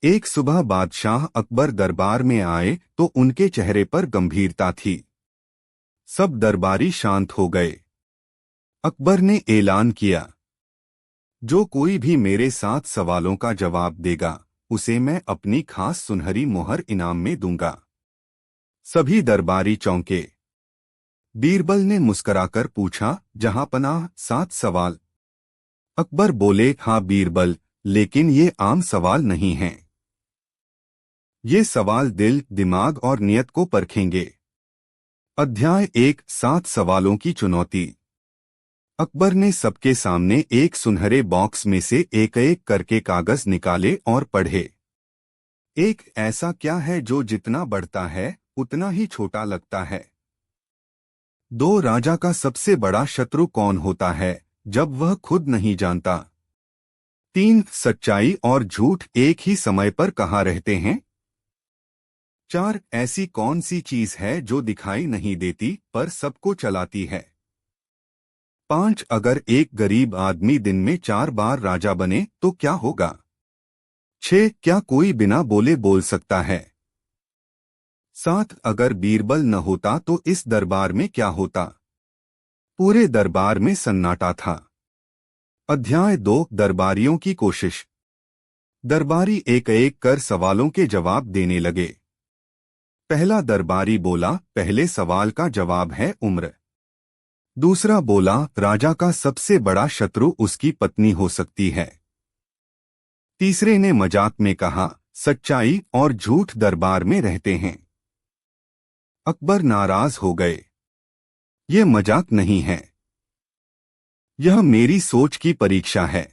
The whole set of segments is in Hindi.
एक सुबह बादशाह अकबर दरबार में आए तो उनके चेहरे पर गंभीरता थी। सब दरबारी शांत हो गए। अकबर ने ऐलान किया, जो कोई भी मेरे 7 सवालों का जवाब देगा उसे मैं अपनी खास सुनहरी मोहर इनाम में दूंगा। सभी दरबारी चौंके। बीरबल ने मुस्कुराकर पूछा, जहांपनाह 7 सवाल? अकबर बोले, हाँ बीरबल, लेकिन ये आम सवाल नहीं हैं। ये सवाल दिल, दिमाग और नियत को परखेंगे। अध्याय 1, 7 सवालों की चुनौती। अकबर ने सबके सामने एक सुनहरे बॉक्स में से एक एक करके कागज निकाले और पढ़े। एक ऐसा क्या है जो जितना बढ़ता है उतना ही छोटा लगता है? 2 राजा का सबसे बड़ा शत्रु कौन होता है जब वह खुद नहीं जानता? 3 सच्चाई और झूठ एक ही समय पर कहाँ रहते हैं? 4 ऐसी कौन सी चीज है जो दिखाई नहीं देती पर सबको चलाती है? 5 अगर एक गरीब आदमी दिन में 4 बार राजा बने तो क्या होगा? 6 क्या कोई बिना बोले बोल सकता है? 7 अगर बीरबल न होता तो इस दरबार में क्या होता? पूरे दरबार में सन्नाटा था। अध्याय 2, दरबारियों की कोशिश। दरबारी एक एक कर सवालों के जवाब देने लगे। पहला दरबारी बोला, पहले सवाल का जवाब है उम्र। दूसरा बोला, राजा का सबसे बड़ा शत्रु उसकी पत्नी हो सकती है। तीसरे ने मजाक में कहा, सच्चाई और झूठ दरबार में रहते हैं। अकबर नाराज हो गए। यह मजाक नहीं है, यह मेरी सोच की परीक्षा है।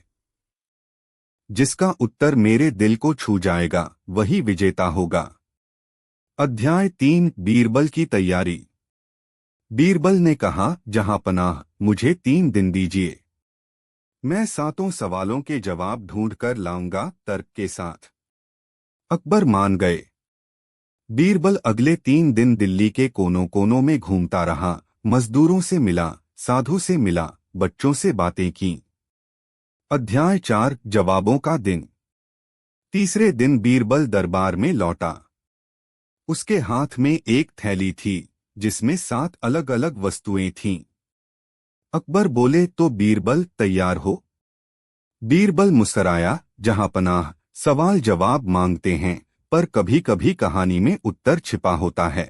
जिसका उत्तर मेरे दिल को छू जाएगा वही विजेता होगा। अध्याय 3, बीरबल की तैयारी। बीरबल ने कहा, जहांपनाह, मुझे 3 दिन दीजिए। मैं 7 सवालों के जवाब ढूंढकर लाऊंगा, तर्क के साथ। अकबर मान गए। बीरबल अगले 3 दिन दिल्ली के कोनों कोनों में घूमता रहा, मजदूरों से मिला, साधु से मिला, बच्चों से बातें की। अध्याय 4, जवाबों का दिन। तीसरे दिन बीरबल दरबार में लौटा। उसके हाथ में एक थैली थी जिसमें 7 अलग अलग वस्तुएं थीं। अकबर बोले, तो बीरबल तैयार हो? बीरबल मुस्कराया, जहांपनाह, सवाल जवाब मांगते हैं पर कभी कभी कहानी में उत्तर छिपा होता है।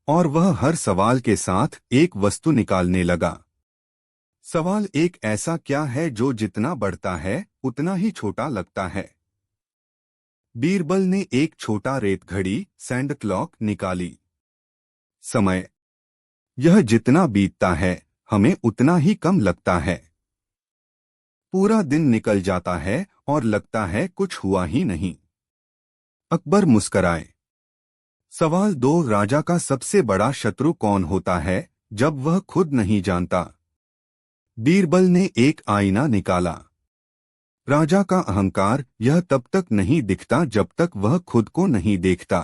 और वह हर सवाल के साथ एक वस्तु निकालने लगा। सवाल 1, ऐसा क्या है जो जितना बढ़ता है उतना ही छोटा लगता है? बीरबल ने एक छोटा रेत घड़ी, सैंड क्लॉक, निकाली। समय। यह जितना बीतता है हमें उतना ही कम लगता है। पूरा दिन निकल जाता है और लगता है कुछ हुआ ही नहीं। अकबर मुस्कराए। सवाल 2, राजा का सबसे बड़ा शत्रु कौन होता है जब वह खुद नहीं जानता? बीरबल ने एक आईना निकाला। राजा का अहंकार यह तब तक नहीं दिखता जब तक वह खुद को नहीं देखता।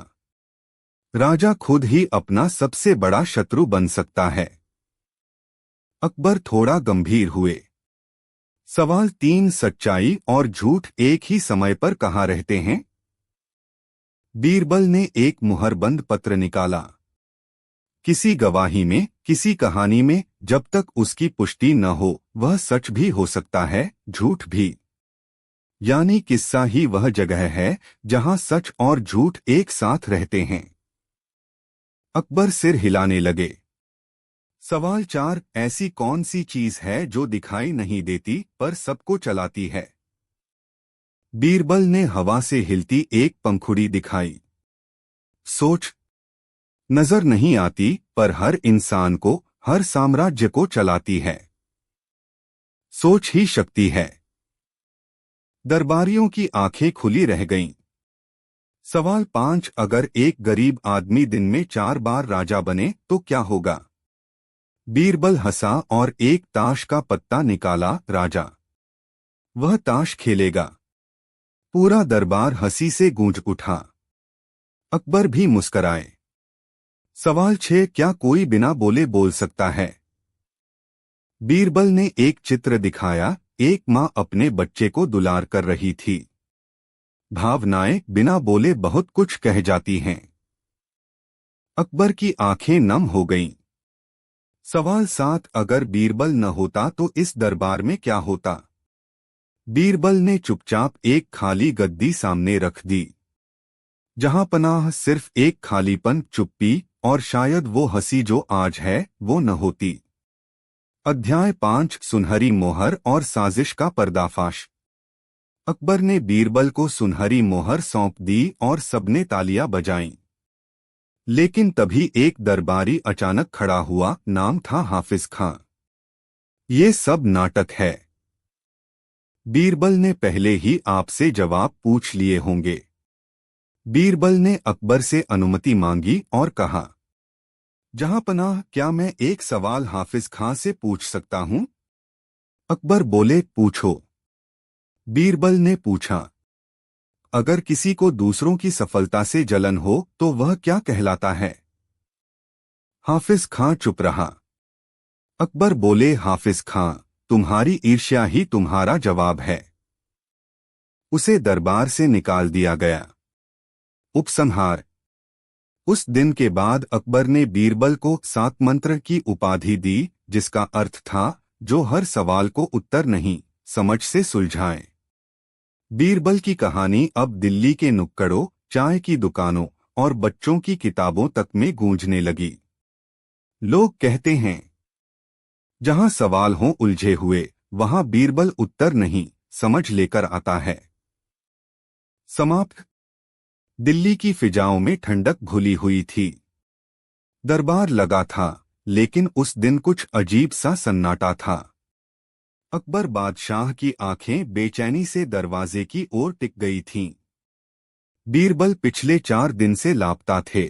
राजा खुद ही अपना सबसे बड़ा शत्रु बन सकता है। अकबर थोड़ा गंभीर हुए। सवाल 3, सच्चाई और झूठ एक ही समय पर कहाँ रहते हैं? बीरबल ने एक मुहरबंद पत्र निकाला। किसी गवाही में, किसी कहानी में जब तक उसकी पुष्टि न हो वह सच भी हो सकता है, झूठ भी। यानी किस्सा ही वह जगह है जहां सच और झूठ एक साथ रहते हैं। अकबर सिर हिलाने लगे। सवाल 4, ऐसी कौन सी चीज है जो दिखाई नहीं देती पर सबको चलाती है? बीरबल ने हवा से हिलती एक पंखुड़ी दिखाई। सोच। नजर नहीं आती पर हर इंसान को, हर साम्राज्य को चलाती है। सोच ही शक्ति है। दरबारियों की आंखें खुली रह गईं। सवाल 5, अगर एक गरीब आदमी दिन में 4 बार राजा बने तो क्या होगा? बीरबल हंसा और एक ताश का पत्ता निकाला। राजा वह ताश खेलेगा। पूरा दरबार हंसी से गूंज उठा। अकबर भी मुस्कराए। सवाल 6, क्या कोई बिना बोले बोल सकता है? बीरबल ने एक चित्र दिखाया। एक माँ अपने बच्चे को दुलार कर रही थी। भावनाएं बिना बोले बहुत कुछ कह जाती हैं। अकबर की आंखें नम हो गईं। सवाल 7, अगर बीरबल न होता तो इस दरबार में क्या होता? बीरबल ने चुपचाप एक खाली गद्दी सामने रख दी। जहां पनाह सिर्फ एक खालीपन, चुप्पी और शायद वो हंसी जो आज है वो न होती। अध्याय 5, सुनहरी मोहर और साजिश का पर्दाफाश। अकबर ने बीरबल को सुनहरी मोहर सौंप दी और सबने तालियां बजाईं। लेकिन तभी एक दरबारी अचानक खड़ा हुआ। नाम था हाफिज खां। ये सब नाटक है। बीरबल ने पहले ही आपसे जवाब पूछ लिए होंगे। बीरबल ने अकबर से अनुमति मांगी और कहा, जहां पनाह, क्या मैं एक सवाल हाफिज खां से पूछ सकता हूं? अकबर बोले, पूछो। बीरबल ने पूछा, अगर किसी को दूसरों की सफलता से जलन हो तो वह क्या कहलाता है? हाफिज खां चुप रहा। अकबर बोले, हाफिज खां, तुम्हारी ईर्ष्या ही तुम्हारा जवाब है। उसे दरबार से निकाल दिया गया। उपसंहार। उस दिन के बाद अकबर ने बीरबल को सात मंत्र की उपाधि दी, जिसका अर्थ था जो हर सवाल को उत्तर नहीं, समझ से सुलझाए। बीरबल की कहानी अब दिल्ली के नुक्कड़ों, चाय की दुकानों और बच्चों की किताबों तक में गूंजने लगी। लोग कहते हैं, जहां सवाल हों उलझे हुए, वहां बीरबल उत्तर नहीं, समझ लेकर आता है। समाप्त। दिल्ली की फिजाओं में ठंडक घुली हुई थी। दरबार लगा था, लेकिन उस दिन कुछ अजीब सा सन्नाटा था। अकबर बादशाह की आंखें बेचैनी से दरवाजे की ओर टिक गई थीं। बीरबल पिछले 4 दिन से लापता थे।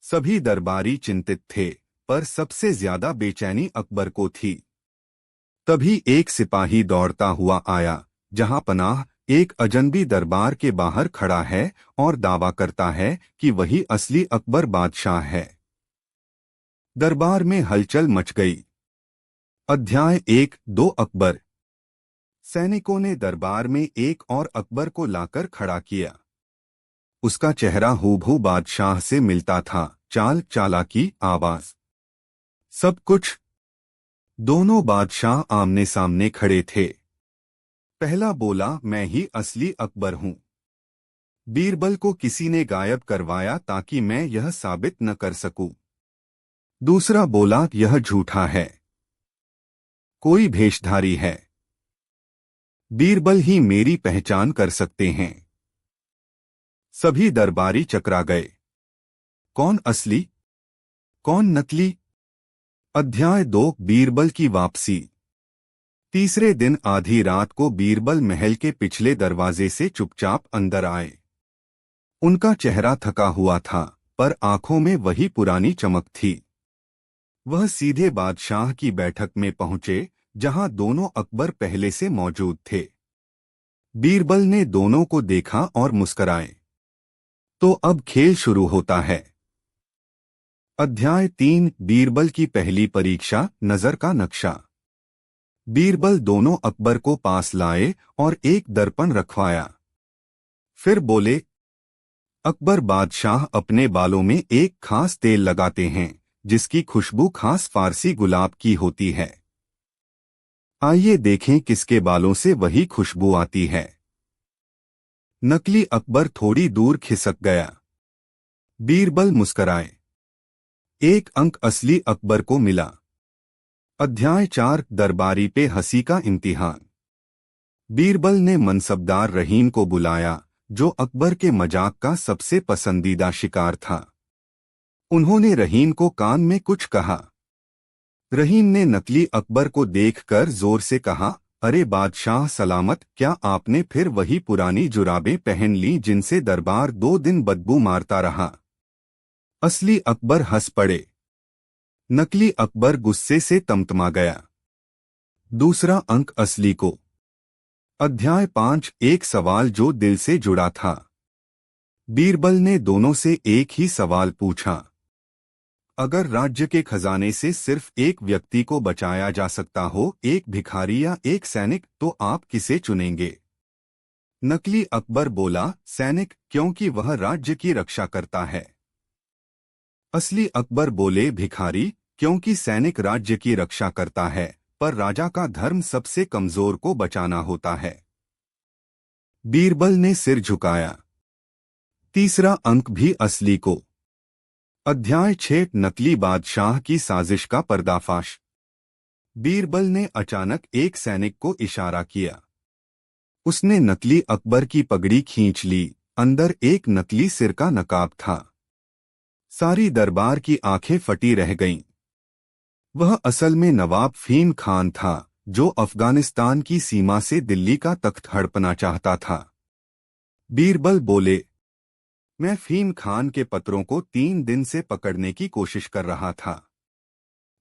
सभी दरबारी चिंतित थे, पर सबसे ज्यादा बेचैनी अकबर को थी। तभी एक सिपाही दौड़ता हुआ आया। जहां पनाह, एक अजनबी दरबार के बाहर खड़ा है और दावा करता है कि वही असली अकबर बादशाह है। दरबार में हलचल मच गई। अध्याय 1, 2 अकबर। सैनिकों ने दरबार में एक और अकबर को लाकर खड़ा किया। उसका चेहरा हूबहू बादशाह से मिलता था, चाल, चालाकी, आवाज, सब कुछ। दोनों बादशाह आमने सामने खड़े थे। पहला बोला, मैं ही असली अकबर हूं। बीरबल को किसी ने गायब करवाया ताकि मैं यह साबित न कर सकूं। दूसरा बोला, यह झूठा है, कोई भेषधारी है। बीरबल ही मेरी पहचान कर सकते हैं। सभी दरबारी चकरा गए। कौन असली, कौन नकली? अध्याय 2, बीरबल की वापसी। तीसरे दिन आधी रात को बीरबल महल के पिछले दरवाजे से चुपचाप अंदर आए। उनका चेहरा थका हुआ था, पर आंखों में वही पुरानी चमक थी। वह सीधे बादशाह की बैठक में पहुंचे, जहां दोनों अकबर पहले से मौजूद थे। बीरबल ने दोनों को देखा और मुस्कराए। तो अब खेल शुरू होता है। अध्याय 3, बीरबल की पहली परीक्षा, नजर का नक्शा। बीरबल दोनों अकबर को पास लाए और एक दर्पण रखवाया। फिर बोले, अकबर बादशाह अपने बालों में एक खास तेल लगाते हैं, जिसकी खुशबू खास फारसी गुलाब की होती है। आइए देखें किसके बालों से वही खुशबू आती है। नकली अकबर थोड़ी दूर खिसक गया। बीरबल मुस्कराए। 1 अंक असली अकबर को मिला। अध्याय 4, दरबारी पे हंसी का इम्तिहान। बीरबल ने मनसबदार रहीम को बुलाया, जो अकबर के मजाक का सबसे पसंदीदा शिकार था। उन्होंने रहीम को कान में कुछ कहा। रहीम ने नकली अकबर को देखकर जोर से कहा, अरे बादशाह सलामत, क्या आपने फिर वही पुरानी जुराबें पहन ली जिनसे दरबार 2 दिन बदबू मारता रहा? असली अकबर हंस पड़े। नकली अकबर गुस्से से तमतमा गया। दूसरा अंक असली को। अध्याय 5, एक सवाल जो दिल से जुड़ा था। बीरबल ने दोनों से एक ही सवाल पूछा, अगर राज्य के खजाने से सिर्फ एक व्यक्ति को बचाया जा सकता हो, एक भिखारी या एक सैनिक, तो आप किसे चुनेंगे? नकली अकबर बोला, सैनिक, क्योंकि वह राज्य की रक्षा करता है। असली अकबर बोले, भिखारी, क्योंकि सैनिक राज्य की रक्षा करता है, पर राजा का धर्म सबसे कमजोर को बचाना होता है। बीरबल ने सिर झुकाया। तीसरा अंक भी असली को। अध्याय 6, नकली बादशाह की साजिश का पर्दाफाश। बीरबल ने अचानक एक सैनिक को इशारा किया। उसने नकली अकबर की पगड़ी खींच ली। अंदर एक नकली सिर का नकाब था। सारी दरबार की आंखें फटी रह गईं। वह असल में नवाब फहीम खान था, जो अफगानिस्तान की सीमा से दिल्ली का तख्त हड़पना चाहता था। बीरबल बोले, मैं फहीम खान के पत्रों को 3 दिन से पकड़ने की कोशिश कर रहा था,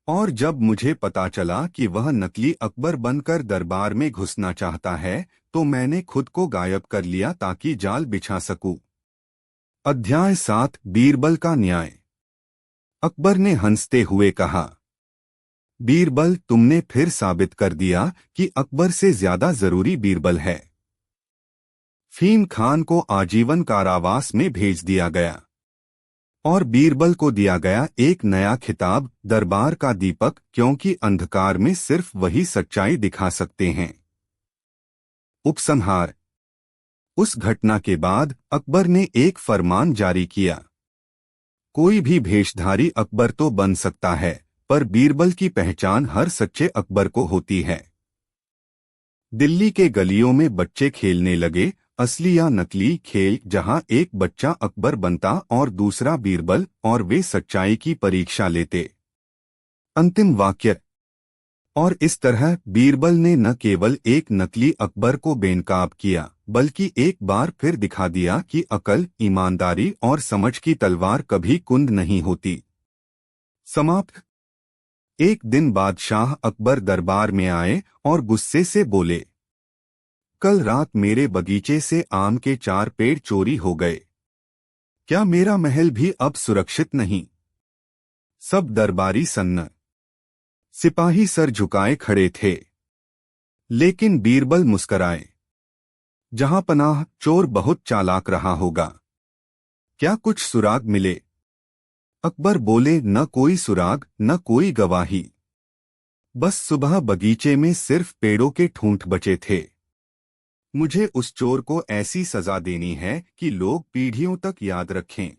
और जब मुझे पता चला कि वह नकली अकबर बनकर दरबार में घुसना चाहता है, तो मैंने खुद को गायब कर लिया ताकि जाल बिछा सकूं। अध्याय 7, बीरबल का न्याय। अकबर ने हंसते हुए कहा, बीरबल, तुमने फिर साबित कर दिया कि अकबर से ज्यादा जरूरी बीरबल है। फहीम खान को आजीवन कारावास में भेज दिया गया, और बीरबल को दिया गया एक नया खिताब, दरबार का दीपक, क्योंकि अंधकार में सिर्फ वही सच्चाई दिखा सकते हैं। उपसंहार। उस घटना के बाद अकबर ने एक फरमान जारी किया। कोई भी भेषधारी अकबर तो बन सकता है, पर बीरबल की पहचान हर सच्चे अकबर को होती है। दिल्ली के गलियों में बच्चे खेलने लगे, असली या नकली खेल, जहां एक बच्चा अकबर बनता और दूसरा बीरबल, और वे सच्चाई की परीक्षा लेते। अंतिम वाक्य। और इस तरह बीरबल ने न केवल एक नकली अकबर को बेनकाब किया, बल्कि एक बार फिर दिखा दिया कि अकल, ईमानदारी और समझ की तलवार कभी कुंद नहीं होती। समाप्त। एक दिन बादशाह अकबर दरबार में आए और गुस्से से बोले, कल रात मेरे बगीचे से आम के 4 पेड़ चोरी हो गए। क्या मेरा महल भी अब सुरक्षित नहीं? सब दरबारी सन्न। सिपाही सर झुकाए खड़े थे। लेकिन बीरबल मुस्कराए। जहां पनाह, चोर बहुत चालाक रहा होगा। क्या कुछ सुराग मिले? अकबर बोले, न कोई सुराग, न कोई गवाही। बस सुबह बगीचे में सिर्फ पेड़ों के ठूंठ बचे थे। मुझे उस चोर को ऐसी सजा देनी है कि लोग पीढ़ियों तक याद रखें।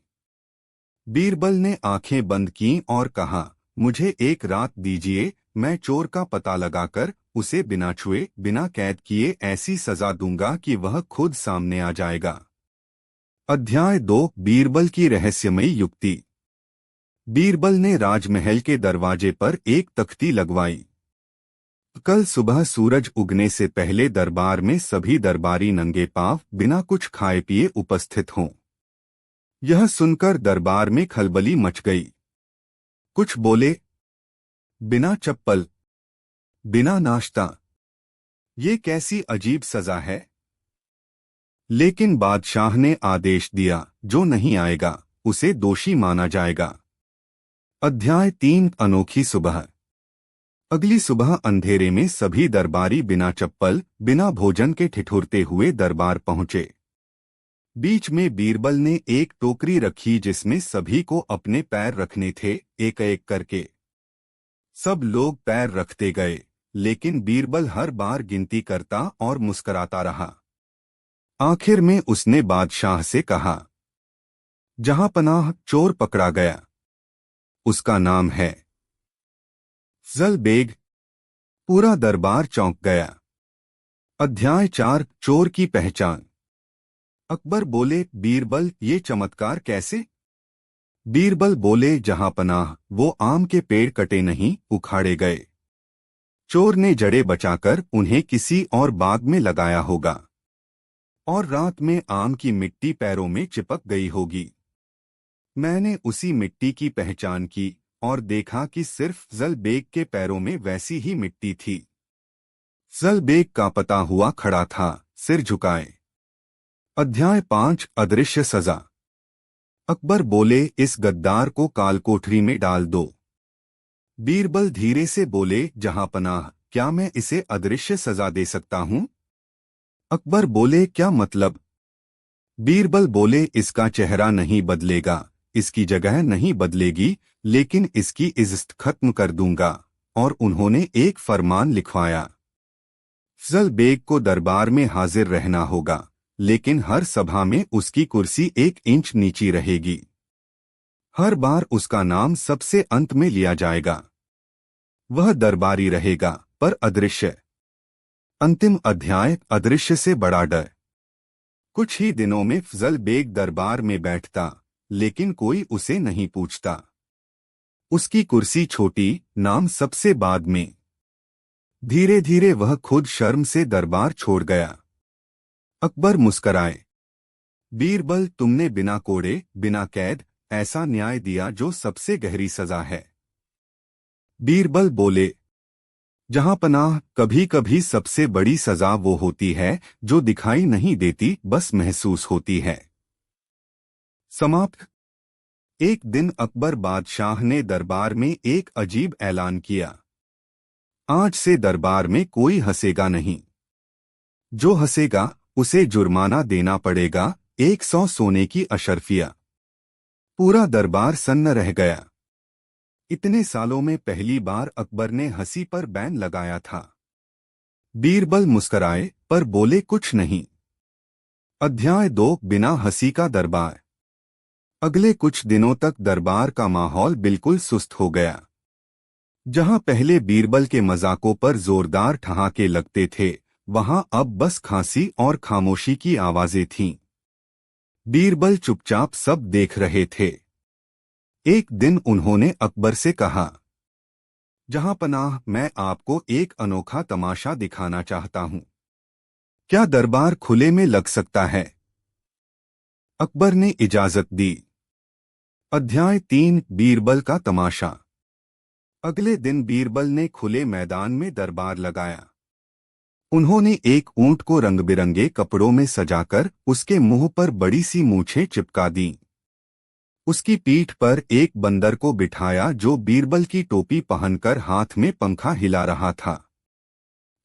बीरबल ने आंखें बंद कीं और कहा, मुझे एक रात दीजिए, मैं चोर का पता लगाकर उसे बिना छुए, बिना कैद किए ऐसी सजा दूंगा कि वह खुद सामने आ जाएगा। अध्याय 2, बीरबल की रहस्यमयी युक्ति। बीरबल ने राजमहल के दरवाजे पर एक तख्ती लगवाई। कल सुबह सूरज उगने से पहले दरबार में सभी दरबारी नंगे पांव, बिना कुछ खाए पिए उपस्थित हों। यह सुनकर दरबार में खलबली मच गई। कुछ बोले, बिना चप्पल, बिना नाश्ता, ये कैसी अजीब सजा है? लेकिन बादशाह ने आदेश दिया, जो नहीं आएगा उसे दोषी माना जाएगा। अध्याय 3, अनोखी सुबह। अगली सुबह अंधेरे में सभी दरबारी बिना चप्पल, बिना भोजन के ठिठुरते हुए दरबार पहुंचे। बीच में बीरबल ने एक टोकरी रखी जिसमें सभी को अपने पैर रखने थे, एक एक करके। सब लोग पैर रखते गए, लेकिन बीरबल हर बार गिनती करता और मुस्कराता रहा। आखिर में उसने बादशाह से कहा, जहां पनाह, चोर पकड़ा गया। उसका नाम है अफजल बेग। पूरा दरबार चौंक गया। अध्याय 4, चोर की पहचान। अकबर बोले, बीरबल, ये चमत्कार कैसे? बीरबल बोले, जहां पनाह, वो आम के पेड़ कटे नहीं, उखाड़े गए। चोर ने जड़ें बचाकर उन्हें किसी और बाग में लगाया होगा, और रात में आम की मिट्टी पैरों में चिपक गई होगी। मैंने उसी मिट्टी की पहचान की और देखा कि सिर्फ अफजल बेग के पैरों में वैसी ही मिट्टी थी। अफजल बेग का पता हुआ खड़ा था, सिर झुकाए। अध्याय 5, अदृश्य सजा। अकबर बोले, इस गद्दार को कालकोठरी में डाल दो। बीरबल धीरे से बोले, जहां पनाह, क्या मैं इसे अदृश्य सजा दे सकता हूं? अकबर बोले, क्या मतलब? बीरबल बोले, इसका चेहरा नहीं बदलेगा, इसकी जगह नहीं बदलेगी, लेकिन इसकी इज्जत खत्म कर दूंगा। और उन्होंने एक फरमान लिखवाया। फजल बेग को दरबार में हाजिर रहना होगा, लेकिन हर सभा में उसकी कुर्सी 1 इंच नीची रहेगी। हर बार उसका नाम सबसे अंत में लिया जाएगा। वह दरबारी रहेगा, पर अदृश्य। अंतिम अध्याय, अदृश्य से बड़ा डर। कुछ ही दिनों में फजल बेग दरबार में बैठता, लेकिन कोई उसे नहीं पूछता। उसकी कुर्सी छोटी, नाम सबसे बाद में। धीरे धीरे वह खुद शर्म से दरबार छोड़ गया। अकबर मुस्कराए। बीरबल, तुमने बिना कोड़े, बिना कैद, ऐसा न्याय दिया जो सबसे गहरी सजा है। बीरबल बोले, जहां पनाह, कभी कभी सबसे बड़ी सजा वो होती है जो दिखाई नहीं देती, बस महसूस होती है। समाप्त। एक दिन अकबर बादशाह ने दरबार में एक अजीब ऐलान किया। आज से दरबार में कोई हंसेगा नहीं। जो हंसेगा उसे जुर्माना देना पड़ेगा, 100 सोने की अशर्फिया। पूरा दरबार सन्न रह गया। इतने सालों में पहली बार अकबर ने हंसी पर बैन लगाया था। बीरबल मुस्कराए, पर बोले कुछ नहीं। अध्याय 2, बिना हंसी का दरबार। अगले कुछ दिनों तक दरबार का माहौल बिल्कुल सुस्त हो गया। जहां पहले बीरबल के मजाकों पर जोरदार ठहाके लगते थे, वहां अब बस खांसी और खामोशी की आवाजें थीं। बीरबल चुपचाप सब देख रहे थे। एक दिन उन्होंने अकबर से कहा, जहां पनाह, मैं आपको एक अनोखा तमाशा दिखाना चाहता हूं। क्या दरबार खुले में लग सकता है? अकबर ने इजाजत दी। अध्याय 3, बीरबल का तमाशा। अगले दिन बीरबल ने खुले मैदान में दरबार लगाया। उन्होंने एक ऊंट को रंग बिरंगे कपड़ों में सजाकर उसके मुंह पर बड़ी सी मूछें चिपका दीं। उसकी पीठ पर एक बंदर को बिठाया जो बीरबल की टोपी पहनकर हाथ में पंखा हिला रहा था।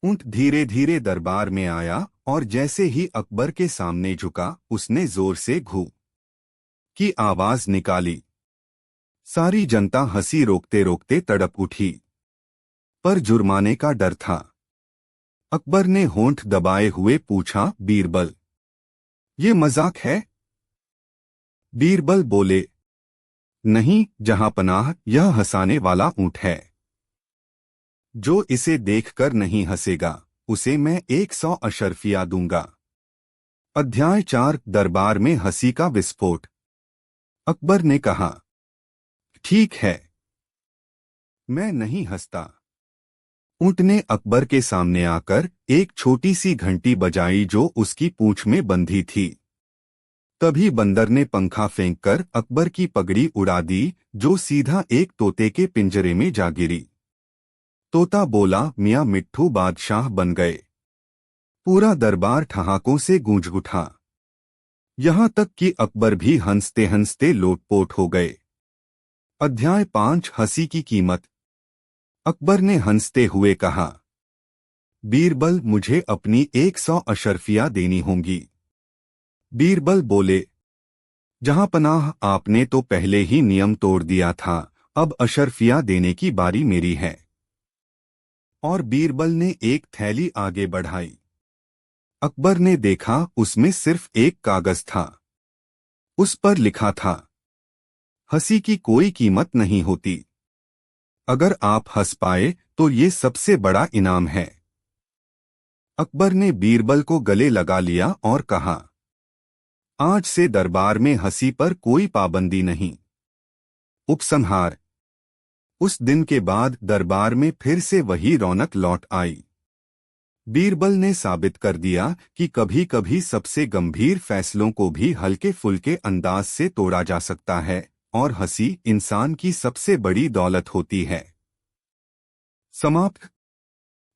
ऊंट धीरे धीरे दरबार में आया और जैसे ही अकबर के सामने झुका, उसने जोर से घू की आवाज निकाली। सारी जनता हंसी रोकते रोकते तड़प उठी। पर जुर्माने का डर था। अकबर ने होंठ दबाए हुए पूछा, बीरबल, ये मजाक है? बीरबल बोले, नहीं जहां पनाह, यह हंसाने वाला ऊंट है। जो इसे देखकर नहीं हंसेगा, उसे मैं 100 अशर्फिया दूंगा। अध्याय 4, दरबार में हंसी का विस्फोट। अकबर ने कहा, ठीक है, मैं नहीं हंसता। ऊंट ने अकबर के सामने आकर एक छोटी सी घंटी बजाई जो उसकी पूंछ में बंधी थी। तभी बंदर ने पंखा फेंककर अकबर की पगड़ी उड़ा दी, जो सीधा एक तोते के पिंजरे में जा गिरी। तोता बोला, मियां मिट्ठू बादशाह बन गए। पूरा दरबार ठहाकों से गूंज उठा। यहां तक कि अकबर भी हंसते हंसते लोटपोट हो गए। अध्याय 5, हंसी की कीमत। अकबर ने हंसते हुए कहा, बीरबल, मुझे अपनी 100 अशर्फिया देनी होंगी। बीरबल बोले, जहां पनाह, आपने तो पहले ही नियम तोड़ दिया था, अब अशर्फिया देने की बारी मेरी है। और बीरबल ने एक थैली आगे बढ़ाई। अकबर ने देखा, उसमें सिर्फ एक कागज था। उस पर लिखा था, हंसी की कोई कीमत नहीं होती। अगर आप हंस पाए तो ये सबसे बड़ा इनाम है। अकबर ने बीरबल को गले लगा लिया और कहा, आज से दरबार में हंसी पर कोई पाबंदी नहीं। उपसंहार। उस दिन के बाद दरबार में फिर से वही रौनक लौट आई। बीरबल ने साबित कर दिया कि कभी कभी सबसे गंभीर फैसलों को भी हल्के फुल्के अंदाज से तोड़ा जा सकता है, और हंसी इंसान की सबसे बड़ी दौलत होती है। समाप्त।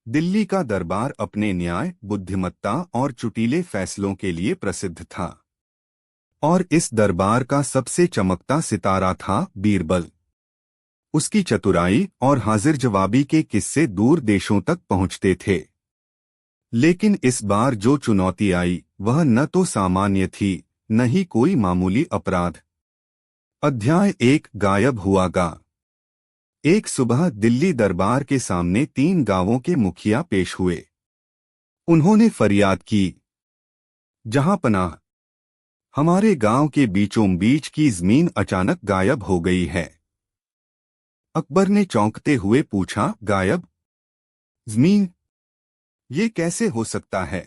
दिल्ली का दरबार अपने न्याय, बुद्धिमत्ता और चुटीले फैसलों के लिए प्रसिद्ध था। और इस दरबार का सबसे चमकता सितारा था बीरबल। उसकी चतुराई और हाजिर जवाबी के किस्से दूर देशों तक पहुंचते थे। लेकिन इस बार जो चुनौती आई वह न तो सामान्य थी न ही कोई मामूली अपराध। अध्याय 1 गायब हुआ गांव। एक सुबह दिल्ली दरबार के सामने 3 गांवों के मुखिया पेश हुए। उन्होंने फरियाद की, जहां पनाह, हमारे गांव के बीचों बीच की जमीन अचानक गायब हो गई है। अकबर ने चौंकते हुए पूछा, गायब जमीन? ये कैसे हो सकता है?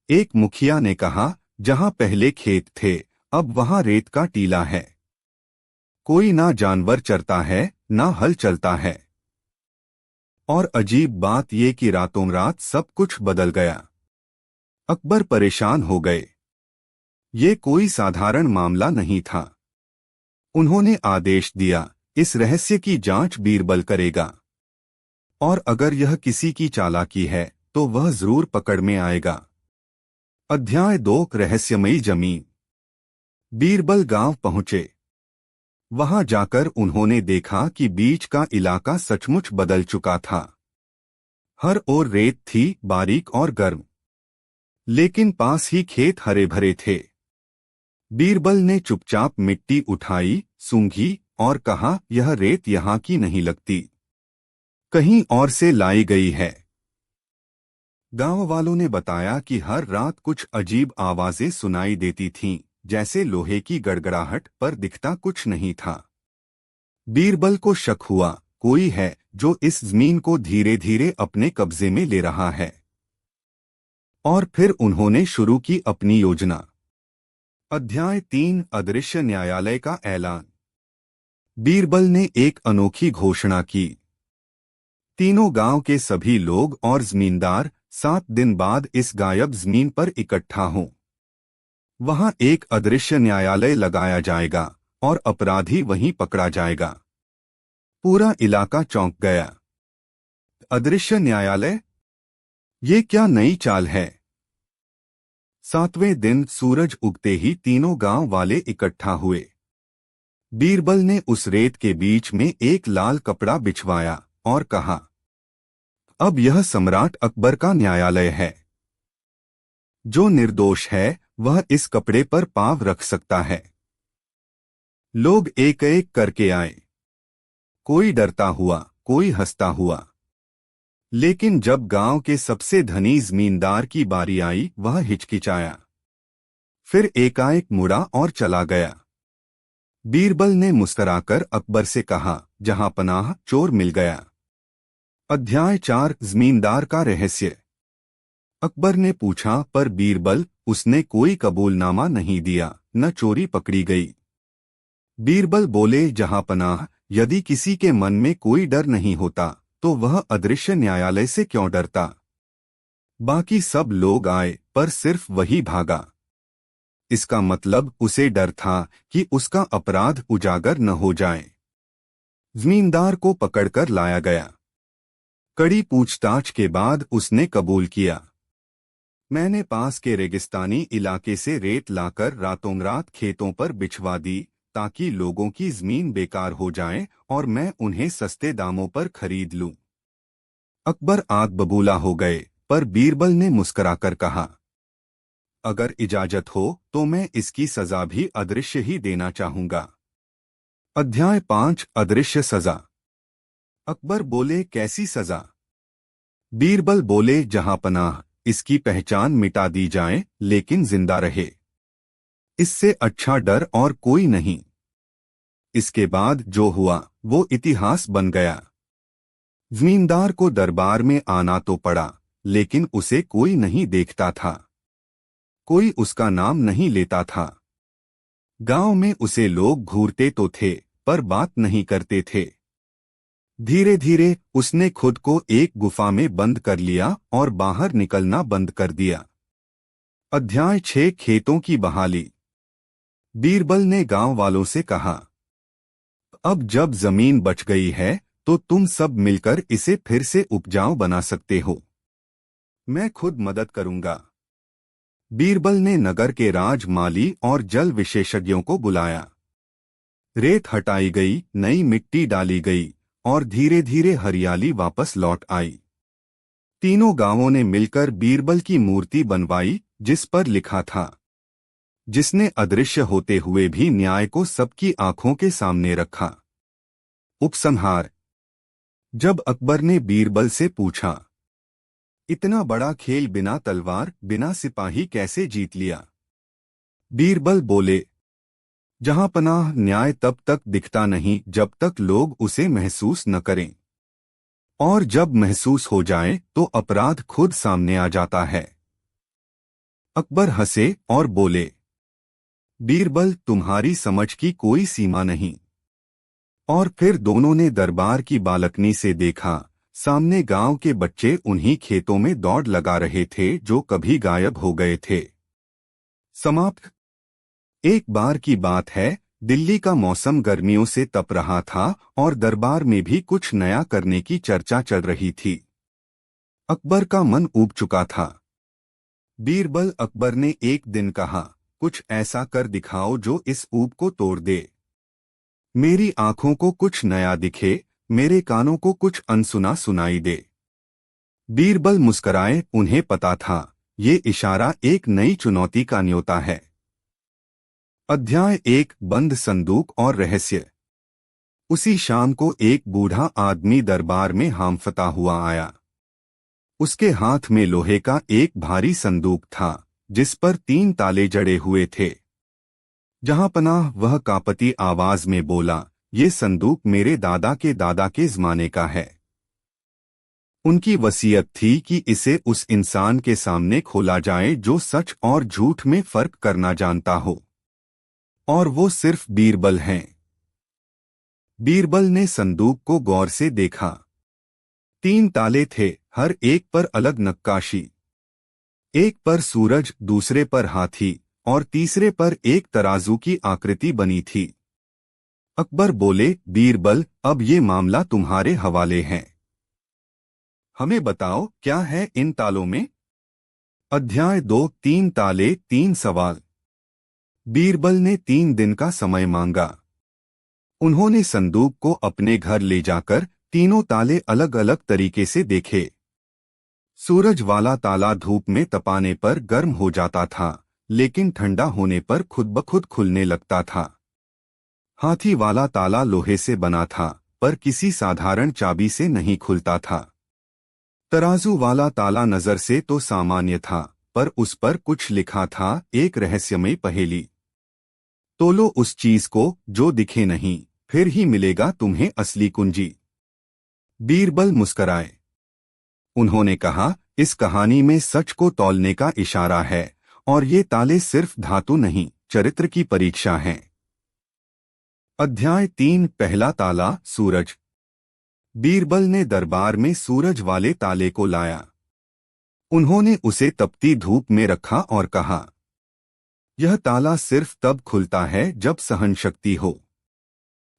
एक मुखिया ने कहा, जहां पहले खेत थे अब वहां रेत का टीला है। कोई ना जानवर चरता है ना हल चलता है। और अजीब बात ये कि रातों रात सब कुछ बदल गया। अकबर परेशान हो गए। ये कोई साधारण मामला नहीं था। उन्होंने आदेश दिया, इस रहस्य की जांच बीरबल करेगा, और अगर यह किसी की चालाकी है तो वह जरूर पकड़ में आएगा। अध्याय 2 रहस्यमयी जमीन। बीरबल गांव पहुंचे। वहां जाकर उन्होंने देखा कि बीच का इलाका सचमुच बदल चुका था। हर ओर रेत थी, बारीक और गर्म, लेकिन पास ही खेत हरे भरे थे। बीरबल ने चुपचाप मिट्टी उठाई, सूंघी और कहा, यह रेत यहाँ की नहीं लगती, कहीं और से लाई गई है। गांव वालों ने बताया कि हर रात कुछ अजीब आवाजें सुनाई देती थीं, जैसे लोहे की गड़गड़ाहट, पर दिखता कुछ नहीं था। बीरबल को शक हुआ, कोई है जो इस जमीन को धीरे धीरे अपने कब्जे में ले रहा है। और फिर उन्होंने शुरू की अपनी योजना। अध्याय 3 अदृश्य न्यायालय का ऐलान। बीरबल ने एक अनोखी घोषणा की। तीनों गांव के सभी लोग और जमींदार 7 दिन बाद इस गायब जमीन पर इकट्ठा हों। वहां एक अदृश्य न्यायालय लगाया जाएगा और अपराधी वहीं पकड़ा जाएगा। पूरा इलाका चौंक गया। अदृश्य न्यायालय? ये क्या नई चाल है? 7वें दिन सूरज उगते ही तीनों गांव वाले इकट्ठा हुए। बीरबल ने उस रेत के बीच में एक लाल कपड़ा बिछवाया और कहा, अब यह सम्राट अकबर का न्यायालय है। जो निर्दोष है वह इस कपड़े पर पांव रख सकता है। लोग एक एक करके आए। कोई डरता हुआ, कोई हंसता हुआ। लेकिन जब गांव के सबसे धनी जमींदार की बारी आई, वह हिचकिचाया, फिर एकाएक मुड़ा और चला गया। बीरबल ने मुस्कुराकर अकबर से कहा, जहां पनाह, चोर मिल गया। अध्याय 4 जमींदार का रहस्य। अकबर ने पूछा, पर बीरबल, उसने कोई कबूलनामा नहीं दिया, न चोरी पकड़ी गई। बीरबल बोले, जहां पनाह, यदि किसी के मन में कोई डर नहीं होता तो वह अदृश्य न्यायालय से क्यों डरता? बाकी सब लोग आए पर सिर्फ वही भागा। इसका मतलब उसे डर था कि उसका अपराध उजागर न हो जाए। जमींदार को पकड़कर लाया गया। कड़ी पूछताछ के बाद उसने कबूल किया, मैंने पास के रेगिस्तानी इलाके से रेत लाकर रातों रात खेतों पर बिछवा दी ताकि लोगों की जमीन बेकार हो जाए और मैं उन्हें सस्ते दामों पर खरीद लूं। अकबर आग बबूला हो गए, पर बीरबल ने मुस्कुराकर कहा, अगर इजाजत हो तो मैं इसकी सजा भी अदृश्य ही देना चाहूंगा। अध्याय 5 अदृश्य सजा। अकबर बोले, कैसी सजा? बीरबल बोले, जहां पनाह, इसकी पहचान मिटा दी जाए लेकिन जिंदा रहे। इससे अच्छा डर और कोई नहीं। इसके बाद जो हुआ वो इतिहास बन गया। जमींदार को दरबार में आना तो पड़ा, लेकिन उसे कोई नहीं देखता था। कोई उसका नाम नहीं लेता था। गांव में उसे लोग घूरते तो थे पर बात नहीं करते थे। धीरे धीरे उसने खुद को एक गुफा में बंद कर लिया और बाहर निकलना बंद कर दिया। अध्याय 6 खेतों की बहाली। बीरबल ने गांव वालों से कहा, अब जब जमीन बच गई है तो तुम सब मिलकर इसे फिर से उपजाऊ बना सकते हो। मैं खुद मदद करूंगा। बीरबल ने नगर के राज माली और जल विशेषज्ञों को बुलाया। रेत हटाई गई, नई मिट्टी डाली गई और धीरे धीरे हरियाली वापस लौट आई। तीनों गांवों ने मिलकर बीरबल की मूर्ति बनवाई, जिस पर लिखा था, जिसने अदृश्य होते हुए भी न्याय को सबकी आंखों के सामने रखा। उपसंहार। जब अकबर ने बीरबल से पूछा, इतना बड़ा खेल बिना तलवार बिना सिपाही कैसे जीत लिया? बीरबल बोले, जहां पनाह न्याय तब तक दिखता नहीं जब तक लोग उसे महसूस न करें, और जब महसूस हो जाए तो अपराध खुद सामने आ जाता है। अकबर हंसे और बोले, बीरबल, तुम्हारी समझ की कोई सीमा नहीं। और फिर दोनों ने दरबार की बालकनी से देखा, सामने गांव के बच्चे उन्हीं खेतों में दौड़ लगा रहे थे जो कभी गायब हो गए थे। समाप्त। एक बार की बात है, दिल्ली का मौसम गर्मियों से तप रहा था और दरबार में भी कुछ नया करने की चर्चा चल रही थी। अकबर का मन ऊब चुका था। बीरबल, अकबर ने एक दिन कहा, कुछ ऐसा कर दिखाओ जो इस ऊब को तोड़ दे। मेरी आंखों को कुछ नया दिखे, मेरे कानों को कुछ अनसुना सुनाई दे। बीरबल मुस्कराए, उन्हें पता था, ये इशारा एक नई चुनौती का न्योता है। अध्याय 1, बंद संदूक और रहस्य। उसी शाम को एक बूढ़ा आदमी दरबार में हांफता हुआ आया। उसके हाथ में लोहे का एक भारी संदूक था, जिस पर 3 ताले जड़े हुए थे। जहां पनाह वह कांपती आवाज में बोला, ये संदूक मेरे दादा के ज़माने का है। उनकी वसीयत थी कि इसे उस इंसान के सामने खोला जाए जो सच और झूठ में फर्क करना जानता हो, और वो सिर्फ बीरबल हैं। बीरबल ने संदूक को गौर से देखा। 3 ताले थे, हर एक पर अलग नक्काशी। एक पर सूरज, दूसरे पर हाथी और तीसरे पर एक तराजू की आकृति बनी थी। अकबर बोले, बीरबल, अब ये मामला तुम्हारे हवाले है। हमें बताओ, क्या है इन तालों में? अध्याय 2, 3 ताले 3 सवाल। बीरबल ने 3 दिन का समय मांगा। उन्होंने संदूक को अपने घर ले जाकर तीनों ताले अलग अलग तरीके से देखे। सूरज वाला ताला धूप में तपाने पर गर्म हो जाता था, लेकिन ठंडा होने पर खुद ब खुद खुलने लगता था। हाथी वाला ताला लोहे से बना था, पर किसी साधारण चाबी से नहीं खुलता था। तराजू वाला ताला नजर से तो सामान्य था, पर उस पर कुछ लिखा था, एक रहस्यमय पहेली। तोलो उस चीज को जो दिखे नहीं, फिर ही मिलेगा तुम्हें असली कुंजी। बीरबल मुस्कराए। उन्होंने कहा, इस कहानी में सच को तौलने का इशारा है, और ये ताले सिर्फ धातु नहीं, चरित्र की परीक्षा हैं। अध्याय 3, पहला ताला, सूरज। बीरबल ने दरबार में सूरज वाले ताले को लाया। उन्होंने उसे तपती धूप में रखा और कहा, यह ताला सिर्फ तब खुलता है जब सहनशक्ति हो।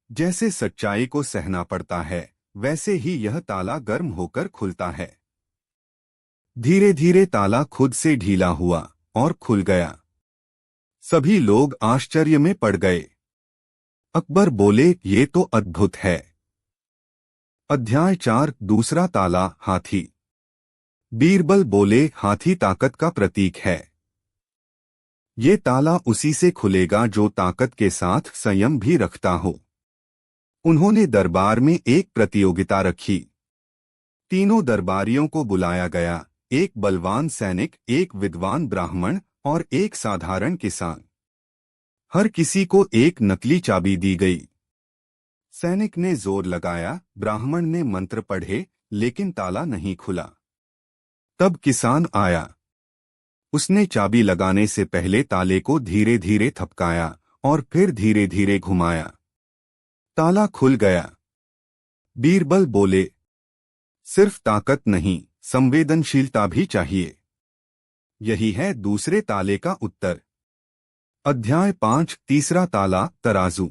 जैसे सच्चाई को सहना पड़ता है, वैसे ही यह ताला गर्म होकर खुलता है। धीरे धीरे ताला खुद से ढीला हुआ और खुल गया। सभी लोग आश्चर्य में पड़ गए। अकबर बोले, ये तो अद्भुत है। अध्याय 4, दूसरा ताला, हाथी। बीरबल बोले, हाथी ताकत का प्रतीक है। ये ताला उसी से खुलेगा जो ताकत के साथ संयम भी रखता हो। उन्होंने दरबार में एक प्रतियोगिता रखी। तीनों दरबारियों को बुलाया गया, एक बलवान सैनिक, एक विद्वान ब्राह्मण और एक साधारण किसान। हर किसी को एक नकली चाबी दी गई। सैनिक ने जोर लगाया, ब्राह्मण ने मंत्र पढ़े, लेकिन ताला नहीं खुला। तब किसान आया। उसने चाबी लगाने से पहले ताले को धीरे धीरे थपकाया और फिर धीरे धीरे घुमाया। ताला खुल गया। बीरबल बोले, सिर्फ ताकत नहीं, संवेदनशीलता भी चाहिए। यही है दूसरे ताले का उत्तर। अध्याय 5, तीसरा ताला, तराजू।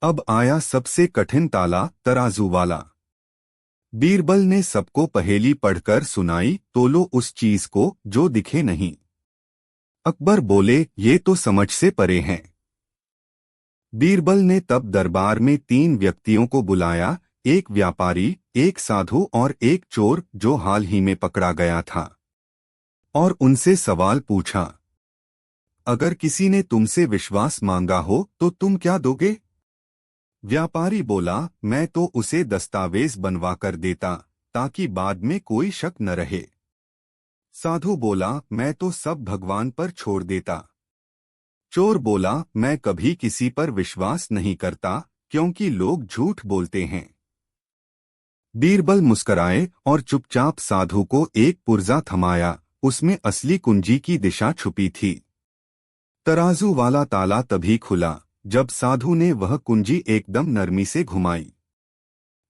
अब आया सबसे कठिन ताला, तराजू वाला। बीरबल ने सबको पहेली पढ़कर सुनाई, तोलो उस चीज को जो दिखे नहीं। अकबर बोले, ये तो समझ से परे हैं। बीरबल ने तब दरबार में 3 व्यक्तियों को बुलाया, एक व्यापारी, एक साधु और एक चोर जो हाल ही में पकड़ा गया था, और उनसे सवाल पूछा, अगर किसी ने तुमसे विश्वास मांगा हो तो तुम क्या दोगे? व्यापारी बोला, मैं तो उसे दस्तावेज बनवा कर देता ताकि बाद में कोई शक न रहे। साधु बोला, मैं तो सब भगवान पर छोड़ देता। चोर बोला, मैं कभी किसी पर विश्वास नहीं करता क्योंकि लोग झूठ बोलते हैं। बीरबल मुस्कराए और चुपचाप साधु को एक पुर्जा थमाया। उसमें असली कुंजी की दिशा छुपी थी। तराजू वाला ताला तभी खुला जब साधु ने वह कुंजी एकदम नरमी से घुमाई।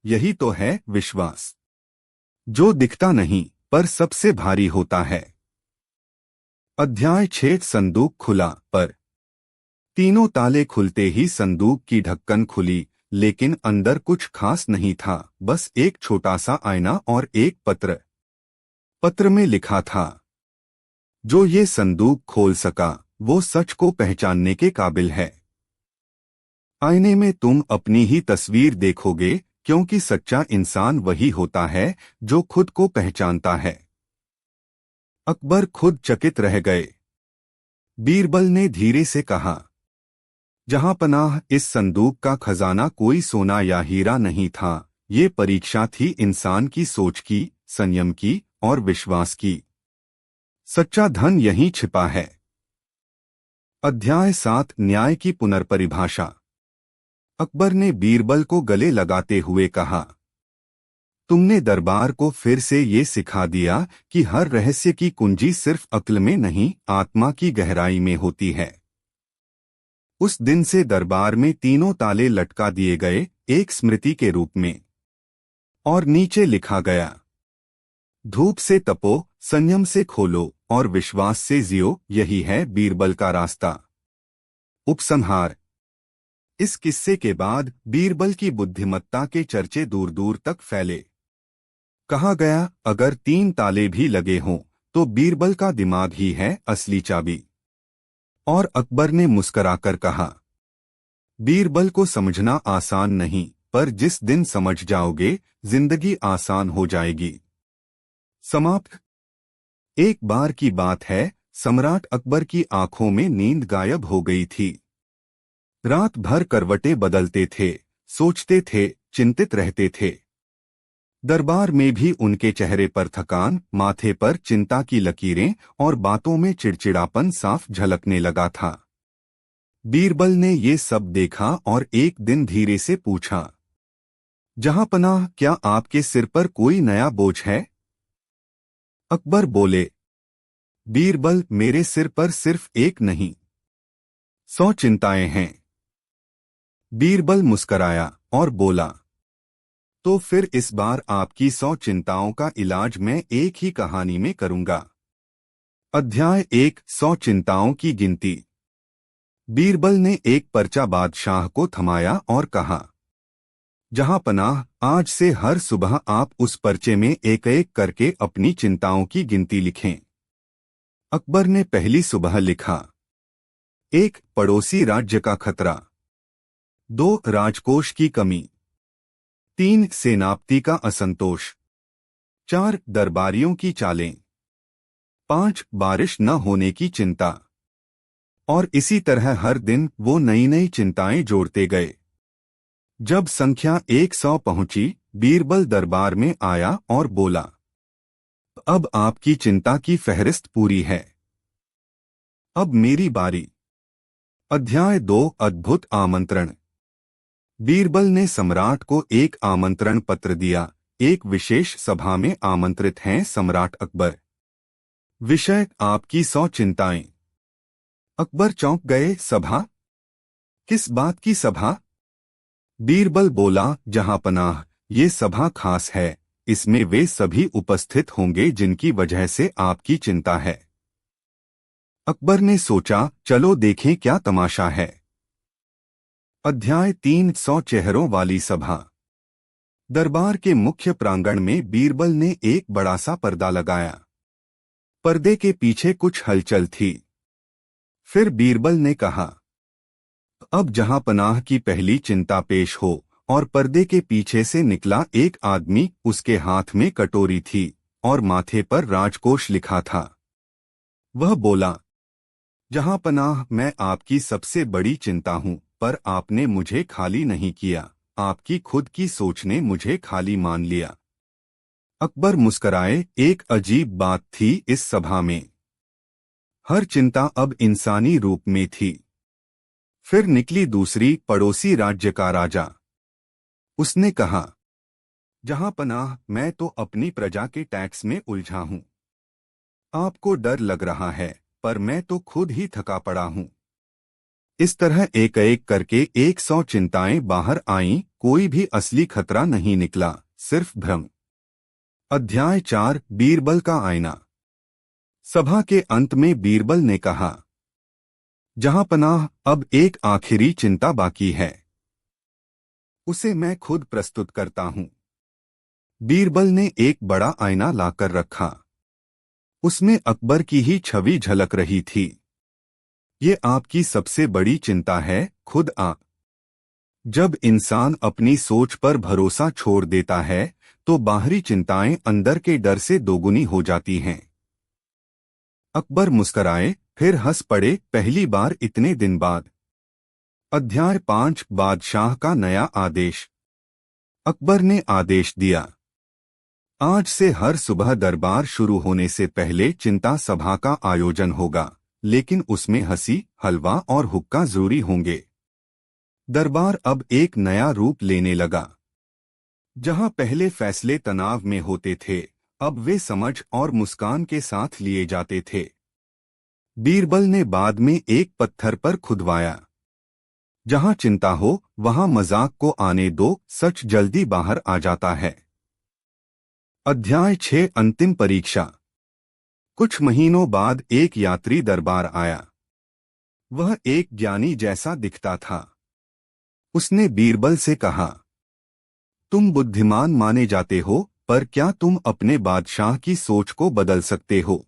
यही तो है विश्वास, जो दिखता नहीं पर सबसे भारी होता है। अध्याय 6। संदूक खुला। पर तीनों ताले खुलते ही संदूक की ढक्कन खुली, लेकिन अंदर कुछ खास नहीं था, बस एक छोटा सा आईना और एक पत्र। पत्र में लिखा था, जो ये संदूक खोल सका वो सच को पहचानने के काबिल है। आईने में तुम अपनी ही तस्वीर देखोगे, क्योंकि सच्चा इंसान वही होता है जो खुद को पहचानता है। अकबर खुद चकित रह गए। बीरबल ने धीरे से कहा, जहां पनाह, इस संदूक का खजाना कोई सोना या हीरा नहीं था, ये परीक्षा थी इंसान की सोच की, संयम की और विश्वास की। सच्चा धन यहीं छिपा है। अध्याय 7। न्याय की पुनर्परिभाषा। अकबर ने बीरबल को गले लगाते हुए कहा, तुमने दरबार को फिर से ये सिखा दिया कि हर रहस्य की कुंजी सिर्फ अक्ल में नहीं, आत्मा की गहराई में होती है। उस दिन से दरबार में तीनों ताले लटका दिए गए, एक स्मृति के रूप में। और नीचे लिखा गया, धूप से तपो, संयम से खोलो और विश्वास से जियो, यही है बीरबल का रास्ता। उपसंहार। इस किस्से के बाद बीरबल की बुद्धिमत्ता के चर्चे दूर दूर तक फैले। कहा गया, अगर 3 ताले भी लगे हों तो बीरबल का दिमाग ही है असली चाबी। और अकबर ने मुस्कराकर कहा, बीरबल को समझना आसान नहीं, पर जिस दिन समझ जाओगे जिंदगी आसान हो जाएगी। समाप्त। एक बार की बात है, सम्राट अकबर की आंखों में नींद गायब हो गई थी। रात भर करवटें बदलते थे, सोचते थे, चिंतित रहते थे। दरबार में भी उनके चेहरे पर थकान, माथे पर चिंता की लकीरें और बातों में चिड़चिड़ापन साफ झलकने लगा था। बीरबल ने ये सब देखा और एक दिन धीरे से पूछा, जहांपनाह, क्या आपके सिर पर कोई नया बोझ है? अकबर बोले, बीरबल, मेरे सिर पर सिर्फ एक नहीं, 100 चिंताएं हैं। बीरबल मुस्कराया और बोला, तो फिर इस बार आपकी 100 चिंताओं का इलाज मैं एक ही कहानी में करूंगा। अध्याय 1। 100 चिंताओं की गिनती। बीरबल ने एक पर्चा बादशाह को थमाया और कहा, जहांपनाह, आज से हर सुबह आप उस पर्चे में एक एक करके अपनी चिंताओं की गिनती लिखें। अकबर ने पहली सुबह लिखा, 1. पड़ोसी राज्य का खतरा। 2. राजकोष की कमी। 3. सेनापति का असंतोष। 4. दरबारियों की चालें। 5. बारिश न होने की चिंता। और इसी तरह हर दिन वो नई नई चिंताएं जोड़ते गए। जब संख्या 100 पहुंची, बीरबल दरबार में आया और बोला, अब आपकी चिंता की फहरिस्त पूरी है, अब मेरी बारी। अध्याय 2। अद्भुत आमंत्रण। बीरबल ने सम्राट को एक आमंत्रण पत्र दिया। एक विशेष सभा में आमंत्रित हैं सम्राट अकबर। विषय, आपकी 100 चिंताएं। अकबर चौंक गए। सभा? किस बात की सभा? बीरबल बोला, जहांपनाह, ये सभा खास है, इसमें वे सभी उपस्थित होंगे जिनकी वजह से आपकी चिंता है। अकबर ने सोचा, चलो देखें क्या तमाशा है। अध्याय 3। 100 चेहरों वाली सभा। दरबार के मुख्य प्रांगण में बीरबल ने एक बड़ा सा पर्दा लगाया। पर्दे के पीछे कुछ हलचल थी। फिर बीरबल ने कहा, अब जहांपनाह की पहली चिंता पेश हो, और पर्दे के पीछे से निकला एक आदमी। उसके हाथ में कटोरी थी और माथे पर राजकोष लिखा था। वह बोला, जहां पनाह, मैं आपकी सबसे बड़ी चिंता हूं, पर आपने मुझे खाली नहीं किया। आपकी खुद की सोच ने मुझे खाली मान लिया। अकबर मुस्कराए। एक अजीब बात थी इस सभा में। हर चिंता अब इंसानी रूप में थी। फिर निकली दूसरी, पड़ोसी राज्य का राजा। उसने कहा, जहां पनाह, मैं तो अपनी प्रजा के टैक्स में उलझा हूं। आपको डर लग रहा है, पर मैं तो खुद ही थका पड़ा हूं। इस तरह एक एक करके 100 चिंताएं बाहर आईं। कोई भी असली खतरा नहीं निकला, सिर्फ भ्रम। अध्याय 4, बीरबल का आईना। सभा के अंत में बीरबल ने कहा, जहां पनाह, अब एक आखिरी चिंता बाकी है। उसे मैं खुद प्रस्तुत करता हूं। बीरबल ने एक बड़ा आईना लाकर रखा। उसमें अकबर की ही छवि झलक रही थी। ये आपकी सबसे बड़ी चिंता है, खुद आप। जब इंसान अपनी सोच पर भरोसा छोड़ देता है तो बाहरी चिंताएं अंदर के डर से दोगुनी हो जाती हैं। अकबर मुस्कराए, फिर हंस पड़े। पहली बार इतने दिन बाद। अध्याय 5, बादशाह का नया आदेश। अकबर ने आदेश दिया, आज से हर सुबह दरबार शुरू होने से पहले चिंता सभा का आयोजन होगा, लेकिन उसमें हंसी, हलवा और हुक्का जरूरी होंगे। दरबार अब एक नया रूप लेने लगा। जहां पहले फैसले तनाव में होते थे, अब वे समझ और मुस्कान के साथ लिए जाते थे। बीरबल ने बाद में एक पत्थर पर खुदवाया, जहां चिंता हो वहां मजाक को आने दो, सच जल्दी बाहर आ जाता है। अध्याय 6, अंतिम परीक्षा। कुछ महीनों बाद एक यात्री दरबार आया। वह एक ज्ञानी जैसा दिखता था। उसने बीरबल से कहा, तुम बुद्धिमान माने जाते हो, पर क्या तुम अपने बादशाह की सोच को बदल सकते हो?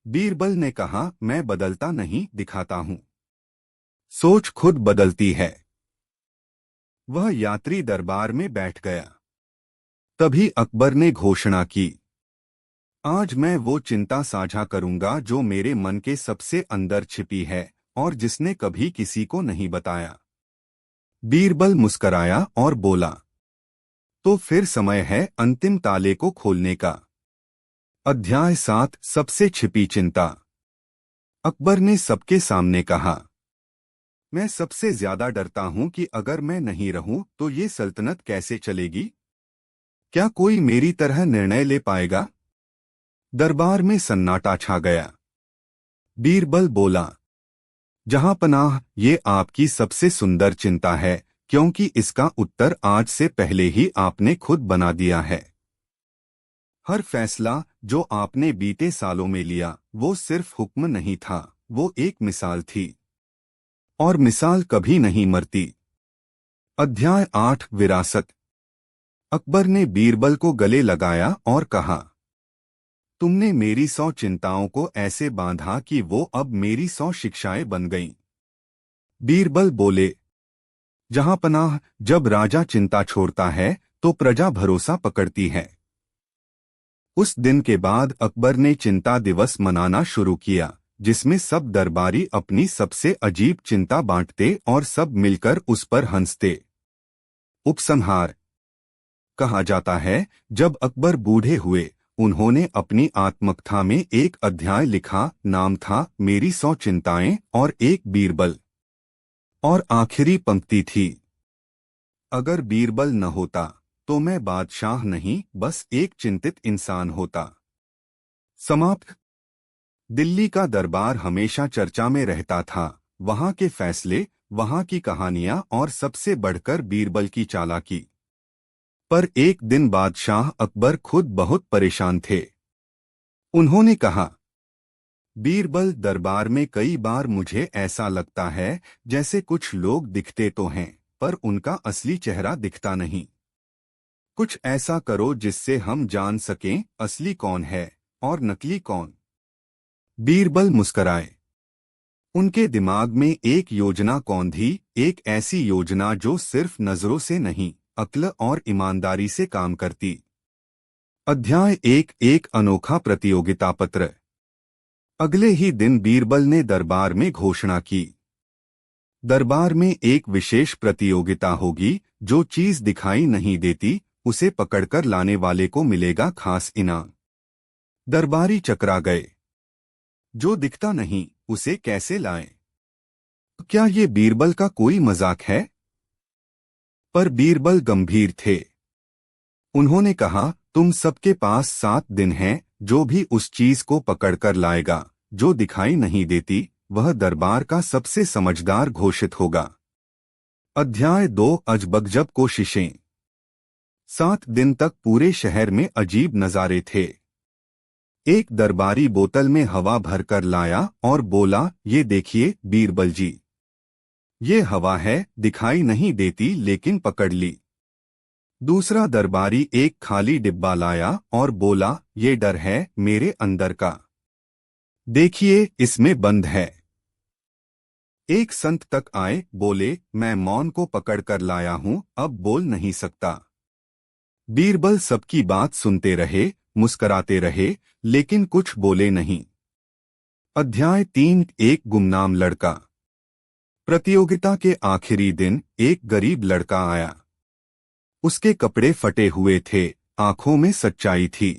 बीरबल ने कहा, मैं बदलता नहीं, दिखाता हूं। सोच खुद बदलती है। वह यात्री दरबार में बैठ गया। तभी अकबर ने घोषणा की, आज मैं वो चिंता साझा करूंगा जो मेरे मन के सबसे अंदर छिपी है और जिसने कभी किसी को नहीं बताया। बीरबल मुस्कराया और बोला, तो फिर समय है अंतिम ताले को खोलने का। अध्याय 7, सबसे छिपी चिंता। अकबर ने सबके सामने कहा, मैं सबसे ज्यादा डरता हूं कि अगर मैं नहीं रहूं तो ये सल्तनत कैसे चलेगी? क्या कोई मेरी तरह निर्णय ले पाएगा? दरबार में सन्नाटा छा गया। बीरबल बोला, जहां पनाह, ये आपकी सबसे सुंदर चिंता है, क्योंकि इसका उत्तर आज से पहले ही आपने खुद बना दिया है। हर फैसला जो आपने बीते सालों में लिया, वो सिर्फ हुक्म नहीं था, वो एक मिसाल थी। और मिसाल कभी नहीं मरती। अध्याय 8, विरासत। अकबर ने बीरबल को गले लगाया और कहा, तुमने मेरी 100 चिंताओं को ऐसे बांधा कि वो अब मेरी 100 शिक्षाएं बन गईं। बीरबल बोले, जहां पनाह, जब राजा चिंता छोड़ता है तो प्रजा भरोसा पकड़ती है। उस दिन के बाद अकबर ने चिंता दिवस मनाना शुरू किया, जिसमें सब दरबारी अपनी सबसे अजीब चिंता बांटते और सब मिलकर उस पर हंसते। उपसंहार। कहा जाता है, जब अकबर बूढ़े हुए, उन्होंने अपनी आत्मकथा में एक अध्याय लिखा, नाम था मेरी 100 चिंताएं और एक बीरबल। और आखिरी पंक्ति थी, अगर बीरबल न होता तो मैं बादशाह नहीं, बस एक चिंतित इंसान होता। समाप्त। दिल्ली का दरबार हमेशा चर्चा में रहता था। वहां के फैसले, वहां की कहानियां और सबसे बढ़कर बीरबल की चालाकी। पर एक दिन बादशाह अकबर खुद बहुत परेशान थे। उन्होंने कहा, बीरबल, दरबार में कई बार मुझे ऐसा लगता है जैसे कुछ लोग दिखते तो हैं, पर उनका असली चेहरा दिखता नहीं। कुछ ऐसा करो जिससे हम जान सकें असली कौन है और नकली कौन। बीरबल मुस्कराए। उनके दिमाग में एक योजना कौंधी, एक ऐसी योजना जो सिर्फ नजरों से नहीं, अक्ल और ईमानदारी से काम करती। अध्याय एक अनोखा प्रतियोगिता पत्र। अगले ही दिन बीरबल ने दरबार में घोषणा की। दरबार में एक विशेष प्रतियोगिता होगी। जो चीज दिखाई नहीं देती उसे पकड़कर लाने वाले को मिलेगा खास इनाम। दरबारी चकरा गए। जो दिखता नहीं उसे कैसे लाएं? क्या ये बीरबल का कोई मजाक है? पर बीरबल गंभीर थे। उन्होंने कहा, तुम सबके पास 7 दिन हैं। जो भी उस चीज को पकड़कर लाएगा जो दिखाई नहीं देती, वह दरबार का सबसे समझदार घोषित होगा। अध्याय 2 अजबगजब कोशिशें। 7 दिन तक पूरे शहर में अजीब नजारे थे। एक दरबारी बोतल में हवा भरकर लाया और बोला, ये देखिए बीरबल जी, ये हवा है, दिखाई नहीं देती लेकिन पकड़ ली। दूसरा दरबारी एक खाली डिब्बा लाया और बोला, ये डर है मेरे अंदर का, देखिए इसमें बंद है। एक संत तक आए, बोले, मैं मौन को पकड़कर लाया हूं, अब बोल नहीं सकता। बीरबल सबकी बात सुनते रहे, मुस्कराते रहे, लेकिन कुछ बोले नहीं। अध्याय 3 एक गुमनाम लड़का। प्रतियोगिता के आखिरी दिन एक गरीब लड़का आया। उसके कपड़े फटे हुए थे, आंखों में सच्चाई थी।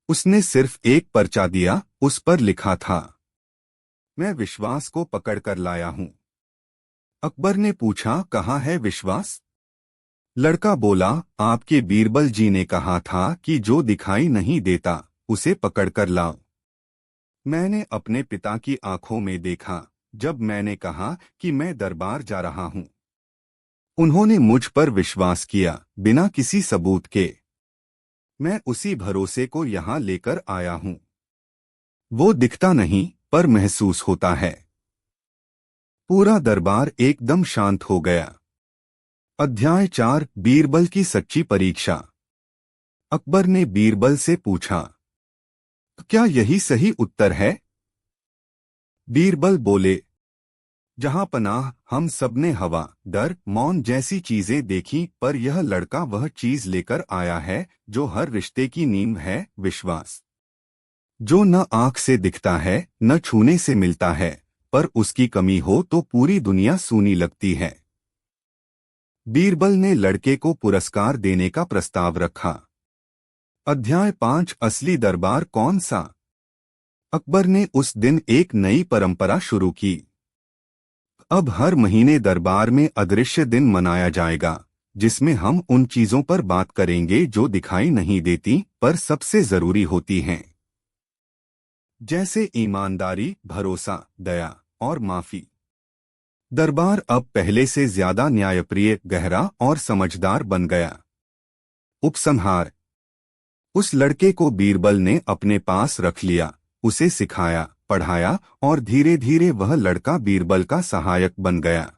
उसने सिर्फ एक पर्चा दिया, उस पर लिखा था, मैं विश्वास को पकड़कर लाया हूं। अकबर ने पूछा, कहाँ है विश्वास? लड़का बोला, आपके बीरबल जी ने कहा था कि जो दिखाई नहीं देता उसे पकड़कर लाओ। मैंने अपने पिता की आंखों में देखा जब मैंने कहा कि मैं दरबार जा रहा हूं। उन्होंने मुझ पर विश्वास किया बिना किसी सबूत के। मैं उसी भरोसे को यहां लेकर आया हूं। वो दिखता नहीं पर महसूस होता है। पूरा दरबार एकदम शांत हो गया। अध्याय 4 बीरबल की सच्ची परीक्षा। अकबर ने बीरबल से पूछा, क्या यही सही उत्तर है? बीरबल बोले, जहां पनाह, हम सबने हवा, डर, मौन जैसी चीजें देखी, पर यह लड़का वह चीज लेकर आया है जो हर रिश्ते की नींव है, विश्वास। जो न आंख से दिखता है, न छूने से मिलता है, पर उसकी कमी हो तो पूरी दुनिया सूनी लगती है। बीरबल ने लड़के को पुरस्कार देने का प्रस्ताव रखा। अध्याय 5 असली दरबार कौन सा? अकबर ने उस दिन एक नई परंपरा शुरू की। अब हर महीने दरबार में अदृश्य दिन मनाया जाएगा, जिसमें हम उन चीजों पर बात करेंगे जो दिखाई नहीं देती पर सबसे जरूरी होती हैं, जैसे ईमानदारी, भरोसा, दया और माफी। दरबार अब पहले से ज्यादा न्यायप्रिय, गहरा और समझदार बन गया। उपसंहार। उस लड़के को बीरबल ने अपने पास रख लिया, उसे सिखाया, पढ़ाया और धीरे धीरे वह लड़का बीरबल का सहायक बन गया।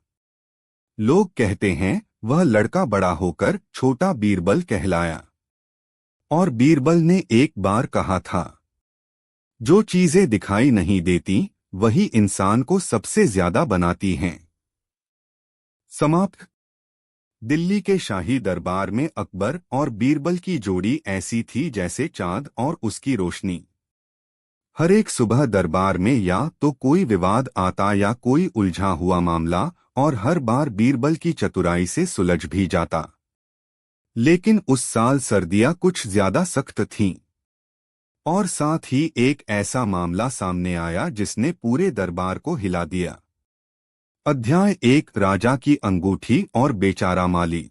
लोग कहते हैं वह लड़का बड़ा होकर छोटा बीरबल कहलाया। और बीरबल ने एक बार कहा था, जो चीजें दिखाई नहीं देती वही इंसान को सबसे ज्यादा बनाती हैं। समाप्त। दिल्ली के शाही दरबार में अकबर और बीरबल की जोड़ी ऐसी थी जैसे चांद और उसकी रोशनी। हर एक सुबह दरबार में या तो कोई विवाद आता या कोई उलझा हुआ मामला, और हर बार बीरबल की चतुराई से सुलझ भी जाता। लेकिन उस साल सर्दियां कुछ ज्यादा सख्त थीं। और साथ ही एक ऐसा मामला सामने आया जिसने पूरे दरबार को हिला दिया। अध्याय 1 राजा की अंगूठी और बेचारा माली।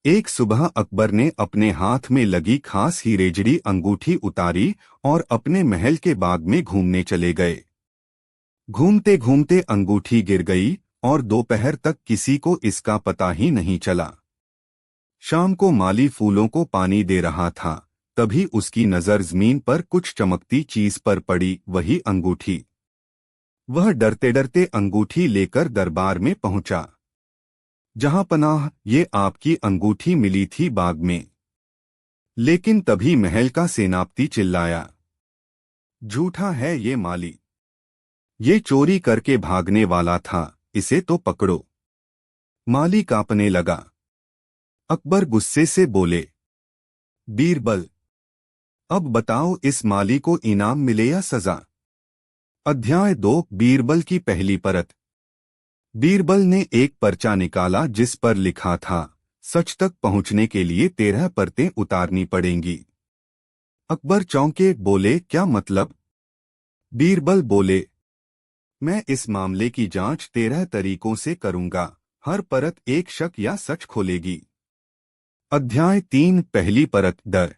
एक सुबह अकबर ने अपने हाथ में लगी खास हीरेजड़ी अंगूठी उतारी और अपने महल के बाग में घूमने चले गए। घूमते घूमते अंगूठी गिर गई और दोपहर तक किसी को इसका पता ही नहीं चला। शाम को माली फूलों को पानी दे रहा था, तभी उसकी नजर जमीन पर कुछ चमकती चीज पर पड़ी, वही अंगूठी। वह डरते डरते अंगूठी लेकर दरबार में पहुंचा। जहां पनाह, ये आपकी अंगूठी मिली थी बाग में। लेकिन तभी महल का सेनापति चिल्लाया, झूठा है ये माली। ये चोरी करके भागने वाला था, इसे तो पकड़ो। माली कांपने लगा। अकबर गुस्से से बोले, बीरबल, अब बताओ इस माली को इनाम मिले या सजा। अध्याय 2 बीरबल की पहली परत। बीरबल ने एक पर्चा निकाला जिस पर लिखा था, सच तक पहुंचने के लिए 13 परतें उतारनी पड़ेंगी। अकबर चौंके, बोले, क्या मतलब? बीरबल बोले, मैं इस मामले की जांच 13 तरीकों से करूंगा, हर परत एक शक या सच खोलेगी। अध्याय 3 पहली परत डर।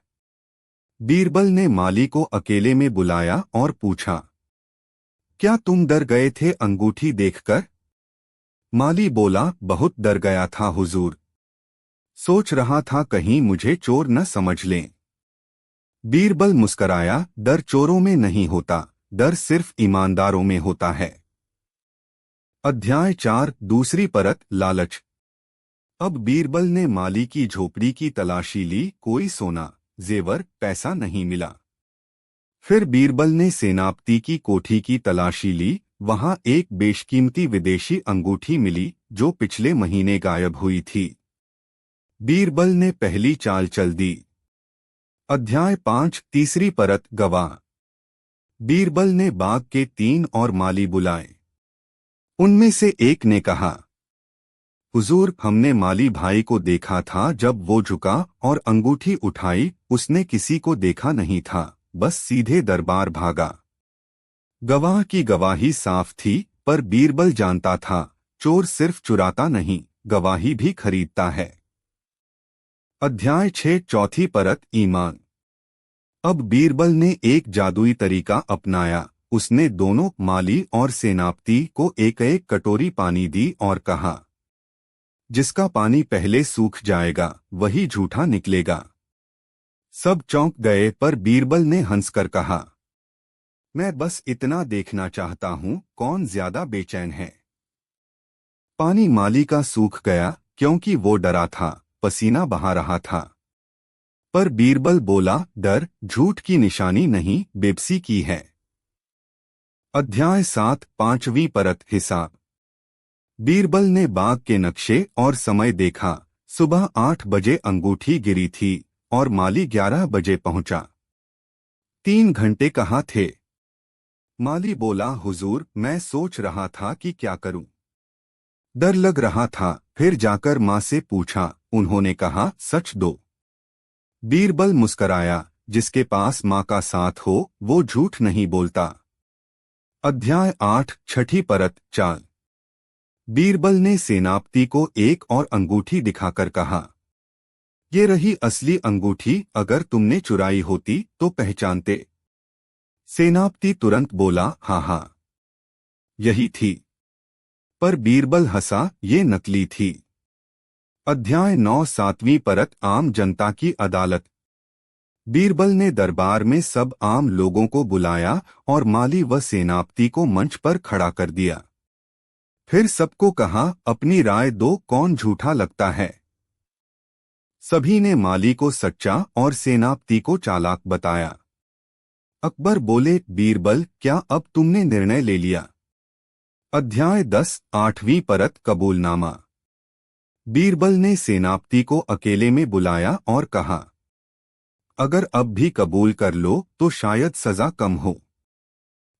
बीरबल ने माली को अकेले में बुलाया और पूछा, क्या तुम डर गए थे अंगूठी देखकर? माली बोला, बहुत डर गया था हुजूर। सोच रहा था कहीं मुझे चोर न समझ लें। बीरबल मुस्कराया, डर चोरों में नहीं होता, डर सिर्फ ईमानदारों में होता है। अध्याय 4 दूसरी परत लालच। अब बीरबल ने माली की झोपड़ी की तलाशी ली, कोई सोना, जेवर, पैसा नहीं मिला। फिर बीरबल ने सेनापति की कोठी की तलाशी ली, वहां एक बेशकीमती विदेशी अंगूठी मिली जो पिछले महीने गायब हुई थी। बीरबल ने पहली चाल चल दी। अध्याय 5 तीसरी परत गवाह। बीरबल ने बाग के 3 और माली बुलाए। उनमें से एक ने कहा, हुजूर, हमने माली भाई को देखा था जब वो झुका और अंगूठी उठाई, उसने किसी को देखा नहीं था, बस सीधे दरबार भागा। गवाह की गवाही साफ थी, पर बीरबल जानता था, चोर सिर्फ चुराता नहीं, गवाही भी खरीदता है। अध्याय 6 चौथी परत ईमान। अब बीरबल ने एक जादुई तरीका अपनाया। उसने दोनों माली और सेनापति को एक एक कटोरी पानी दी और कहा, जिसका पानी पहले सूख जाएगा वही झूठा निकलेगा। सब चौंक गए, पर बीरबल ने हंसकर कहा, मैं बस इतना देखना चाहता हूं कौन ज्यादा बेचैन है। पानी माली का सूख गया, क्योंकि वो डरा था, पसीना बहा रहा था। पर बीरबल बोला, डर झूठ की निशानी नहीं, बेबसी की है। अध्याय 7 पांचवी परत हिसाब। बीरबल ने बाग के नक्शे और समय देखा। सुबह 8 बजे अंगूठी गिरी थी और माली 11 बजे पहुंचा। 3 घंटे कहाँ थे? माली बोला, हुजूर, मैं सोच रहा था कि क्या करूं। डर लग रहा था, फिर जाकर माँ से पूछा, उन्होंने कहा, सच दो। बीरबल मुस्कराया, जिसके पास माँ का साथ हो वो झूठ नहीं बोलता। अध्याय 8 छठी परत चाल। बीरबल ने सेनापति को एक और अंगूठी दिखाकर कहा, ये रही असली अंगूठी, अगर तुमने चुराई होती तो पहचानते। सेनापति तुरंत बोला, हाँ हाँ, यही थी। पर बीरबल हंसा, ये नकली थी। अध्याय 9 सातवीं परत आम जनता की अदालत। बीरबल ने दरबार में सब आम लोगों को बुलाया और माली व सेनापति को मंच पर खड़ा कर दिया। फिर सबको कहा, अपनी राय दो, कौन झूठा लगता है। सभी ने माली को सच्चा और सेनापति को चालाक बताया। अकबर बोले, बीरबल, क्या अब तुमने निर्णय ले लिया? अध्याय 10 आठवीं परत कबूलनामा। बीरबल ने सेनापति को अकेले में बुलाया और कहा, अगर अब भी कबूल कर लो तो शायद सजा कम हो।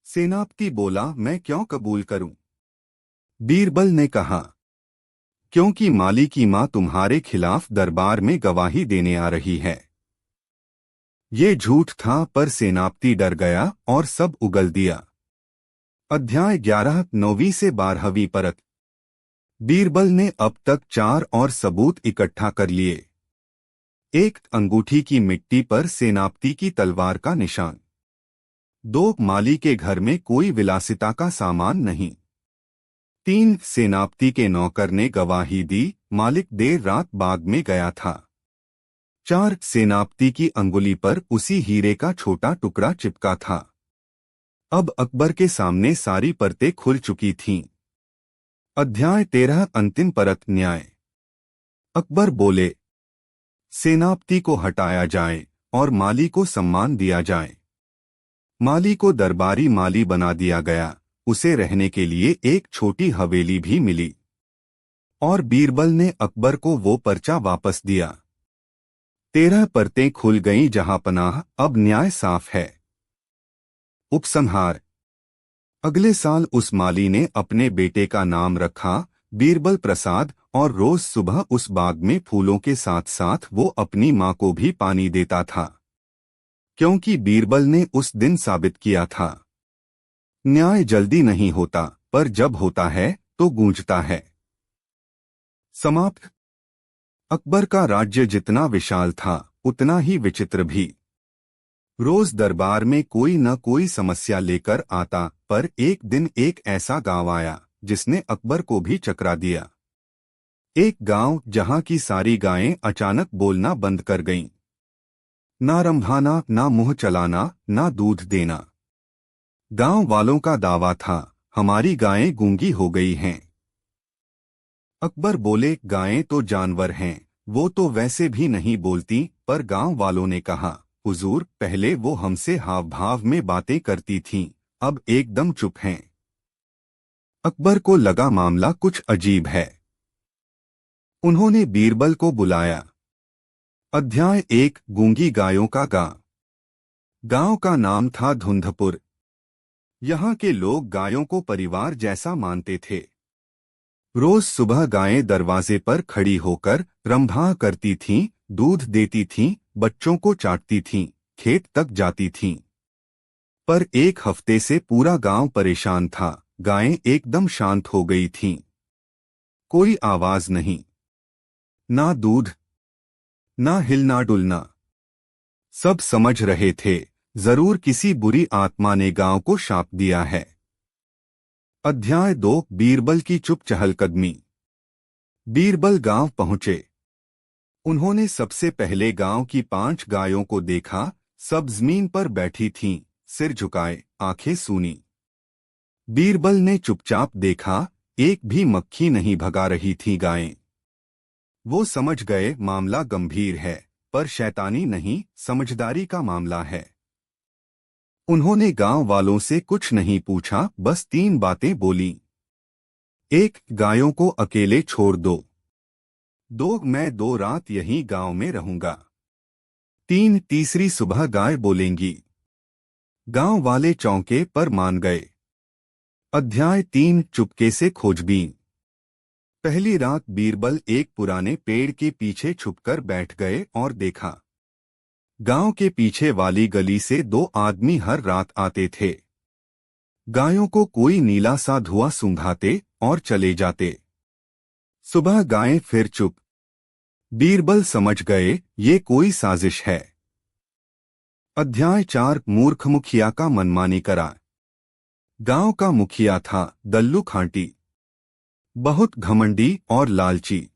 सेनापति बोला, मैं क्यों कबूल करूं? बीरबल ने कहा, क्योंकि माली की मां तुम्हारे खिलाफ दरबार में गवाही देने आ रही है। ये झूठ था, पर सेनापति डर गया और सब उगल दिया। अध्याय 11 9वीं से 12वीं परत। बीरबल ने अब तक 4 और सबूत इकट्ठा कर लिए। एक, अंगूठी की मिट्टी पर सेनापति की तलवार का निशान। 2, माली के घर में कोई विलासिता का सामान नहीं। 3, सेनापति के नौकर ने गवाही दी, मालिक देर रात बाग में गया था। 4, सेनापति की अंगुली पर उसी हीरे का छोटा टुकड़ा चिपका था। अब अकबर के सामने सारी परतें खुल चुकी थीं। अध्याय 13 अंतिम परत न्याय। अकबर बोले, सेनापति को हटाया जाए और माली को सम्मान दिया जाए। माली को दरबारी माली बना दिया गया उसे रहने के लिए एक छोटी हवेली भी मिली। और बीरबल ने अकबर को वो पर्चा वापस दिया। 13 परतें खुल गईं जहांपनाह, अब न्याय साफ है। उपसंहार। अगले साल उस माली ने अपने बेटे का नाम रखा बीरबल प्रसाद, और रोज सुबह उस बाग में फूलों के साथ साथ वो अपनी माँ को भी पानी देता था, क्योंकि बीरबल ने उस दिन साबित किया था, न्याय जल्दी नहीं होता, पर जब होता है तो गूंजता है। समाप्त। अकबर का राज्य जितना विशाल था उतना ही विचित्र भी। रोज दरबार में कोई न कोई समस्या लेकर आता, पर एक दिन एक ऐसा गांव आया जिसने अकबर को भी चकरा दिया। एक गांव जहां की सारी गायें अचानक बोलना बंद कर गईं। ना रंभाना, ना मुंह चलाना, ना दूध देना। गांव वालों का दावा था, हमारी गायें गूंगी हो गई हैं। अकबर बोले, गायें तो जानवर हैं, वो तो वैसे भी नहीं बोलती। पर गांव वालों ने कहा, हुजूर, पहले वो हमसे हाव भाव में बातें करती थीं, अब एकदम चुप हैं। अकबर को लगा मामला कुछ अजीब है। उन्होंने बीरबल को बुलाया। अध्याय 1, गूंगी गायों का गांव। गांव का नाम था धुंधपुर। यहाँ के लोग गायों को परिवार जैसा मानते थे। रोज सुबह गायें दरवाजे पर खड़ी होकर रंभा करती थीं, दूध देती थीं, बच्चों को चाटती थीं, खेत तक जाती थीं। पर एक हफ्ते से पूरा गांव परेशान था। गायें एकदम शांत हो गई थीं। कोई आवाज नहीं, ना दूध, ना हिलना डुलना। सब समझ रहे थे, जरूर किसी बुरी आत्मा ने गांव को शाप दिया है। अध्याय 2, बीरबल की चुप चहलकदमी। बीरबल गांव पहुंचे। उन्होंने सबसे पहले गांव की 5 गायों को देखा। सब जमीन पर बैठी थीं, सिर झुकाए, आंखें सूनी। बीरबल ने चुपचाप देखा, एक भी मक्खी नहीं भगा रही थी गायें। वो समझ गए मामला गंभीर है, पर शैतानी नहीं, समझदारी का मामला है। उन्होंने गांव वालों से कुछ नहीं पूछा, बस 3 बातें बोली। 1, गायों को अकेले छोड़ दो। 2, मैं 2 रात यहीं गांव में रहूंगा। 3, तीसरी सुबह गाय बोलेंगी। गांव वाले चौंके पर मान गए। अध्याय 3, चुपके से खोजबीन। पहली रात बीरबल एक पुराने पेड़ के पीछे छुपकर बैठ गए और देखा। गांव के पीछे वाली गली से 2 आदमी हर रात आते थे। गायों को कोई नीला सा धुआं सूंघाते और चले जाते। सुबह गायें फिर चुप। बीरबल समझ गए, ये कोई साजिश है। अध्याय 4, मूर्ख मुखिया का मनमानी करा। गांव का मुखिया था दल्लू खांटी, बहुत घमंडी और लालची।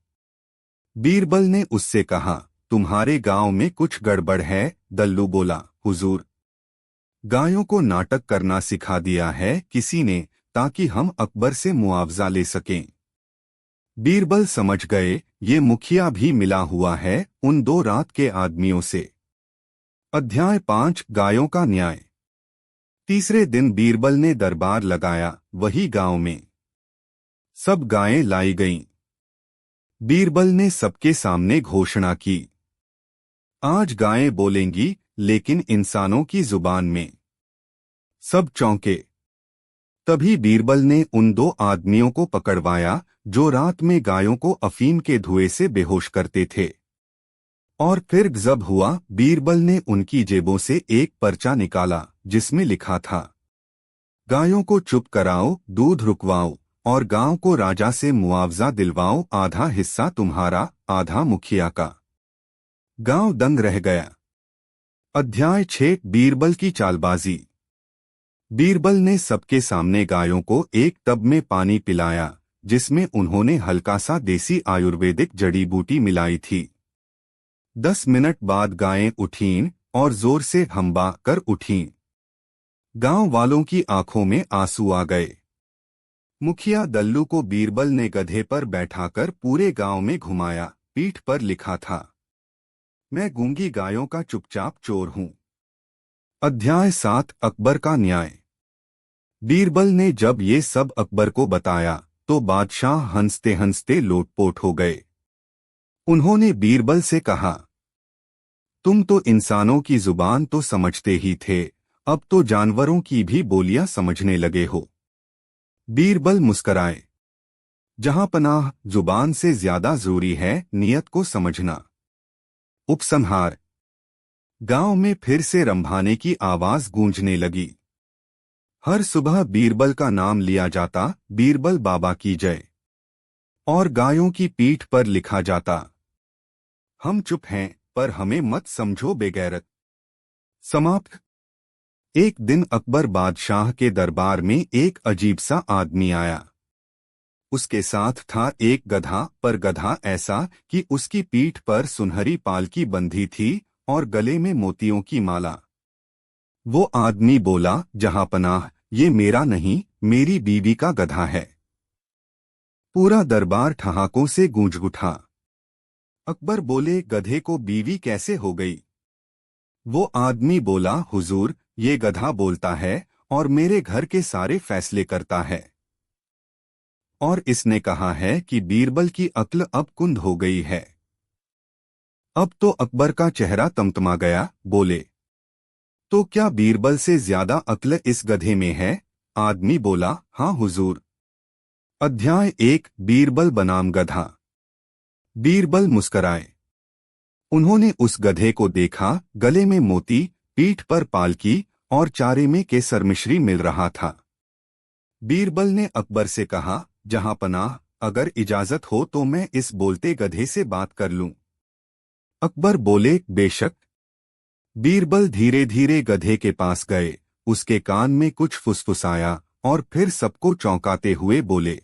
बीरबल ने उससे कहा, तुम्हारे गांव में कुछ गड़बड़ है। दल्लू बोला, हुजूर, गायों को नाटक करना सिखा दिया है किसी ने, ताकि हम अकबर से मुआवजा ले सकें। बीरबल समझ गए, ये मुखिया भी मिला हुआ है उन 2 रात के आदमियों से। अध्याय 5, गायों का न्याय। तीसरे दिन बीरबल ने दरबार लगाया, वही गांव में। सब गायें लाई गईं। बीरबल ने सबके सामने घोषणा की, आज गायें बोलेंगी, लेकिन इंसानों की जुबान में। सब चौंके। तभी बीरबल ने उन 2 आदमियों को पकड़वाया जो रात में गायों को अफीम के धुएं से बेहोश करते थे। और फिर जब हुआ, बीरबल ने उनकी जेबों से एक पर्चा निकाला जिसमें लिखा था, गायों को चुप कराओ, दूध रुकवाओ और गांव को राजा से मुआवजा दिलवाओ। आधा हिस्सा तुम्हारा, आधा मुखिया का। गांव दंग रह गया। अध्याय 6, बीरबल की चालबाजी। बीरबल ने सबके सामने गायों को एक टब में पानी पिलाया जिसमें उन्होंने हल्का सा देसी आयुर्वेदिक जड़ी बूटी मिलाई थी। 10 मिनट बाद गायें उठीं और जोर से हम्बा कर उठीं। गांव वालों की आंखों में आंसू आ गए। मुखिया दल्लू को बीरबल ने गधे पर बैठाकर पूरे गांव में घुमाया। पीठ पर लिखा था, मैं गूंगी गायों का चुपचाप चोर हूं। अध्याय 7, अकबर का न्याय। बीरबल ने जब ये सब अकबर को बताया तो बादशाह हंसते हंसते लोटपोट हो गए। उन्होंने बीरबल से कहा, तुम तो इंसानों की जुबान तो समझते ही थे, अब तो जानवरों की भी बोलियां समझने लगे हो। बीरबल मुस्कराए। जहां पनाह, जुबान से ज्यादा जरूरी है नियत को समझना। उपसंहार। गांव में फिर से रंभाने की आवाज गूंजने लगी। हर सुबह बीरबल का नाम लिया जाता, बीरबल बाबा की जय। और गायों की पीठ पर लिखा जाता, हम चुप हैं पर हमें मत समझो बेगैरत। समाप्त। एक दिन अकबर बादशाह के दरबार में एक अजीब सा आदमी आया। उसके साथ था एक गधा, पर गधा ऐसा कि उसकी पीठ पर सुनहरी पालकी बंधी थी और गले में मोतियों की माला। वो आदमी बोला, जहां पनाह, ये मेरा नहीं, मेरी बीवी का गधा है। पूरा दरबार ठहाकों से गूंज उठा। अकबर बोले, गधे को बीवी कैसे हो गई? वो आदमी बोला, हुजूर, ये गधा बोलता है और मेरे घर के सारे फैसले करता है। और इसने कहा है कि बीरबल की अक्ल अब कुंद हो गई है। अब तो अकबर का चेहरा तमतमा गया। बोले, तो क्या बीरबल से ज्यादा अक्ल इस गधे में है? आदमी बोला, हाँ हुजूर। अध्याय 1, बीरबल बनाम गधा। बीरबल मुस्कराए। उन्होंने उस गधे को देखा, गले में मोती, पीठ पर पालकी और चारे में केसर मिश्री मिल रहा था। बीरबल ने अकबर से कहा, जहां पनाह, अगर इजाजत हो तो मैं इस बोलते गधे से बात कर लूं। अकबर बोले, बेशक। बीरबल धीरे धीरे गधे के पास गए, उसके कान में कुछ फुसफुसाया और फिर सबको चौंकाते हुए बोले,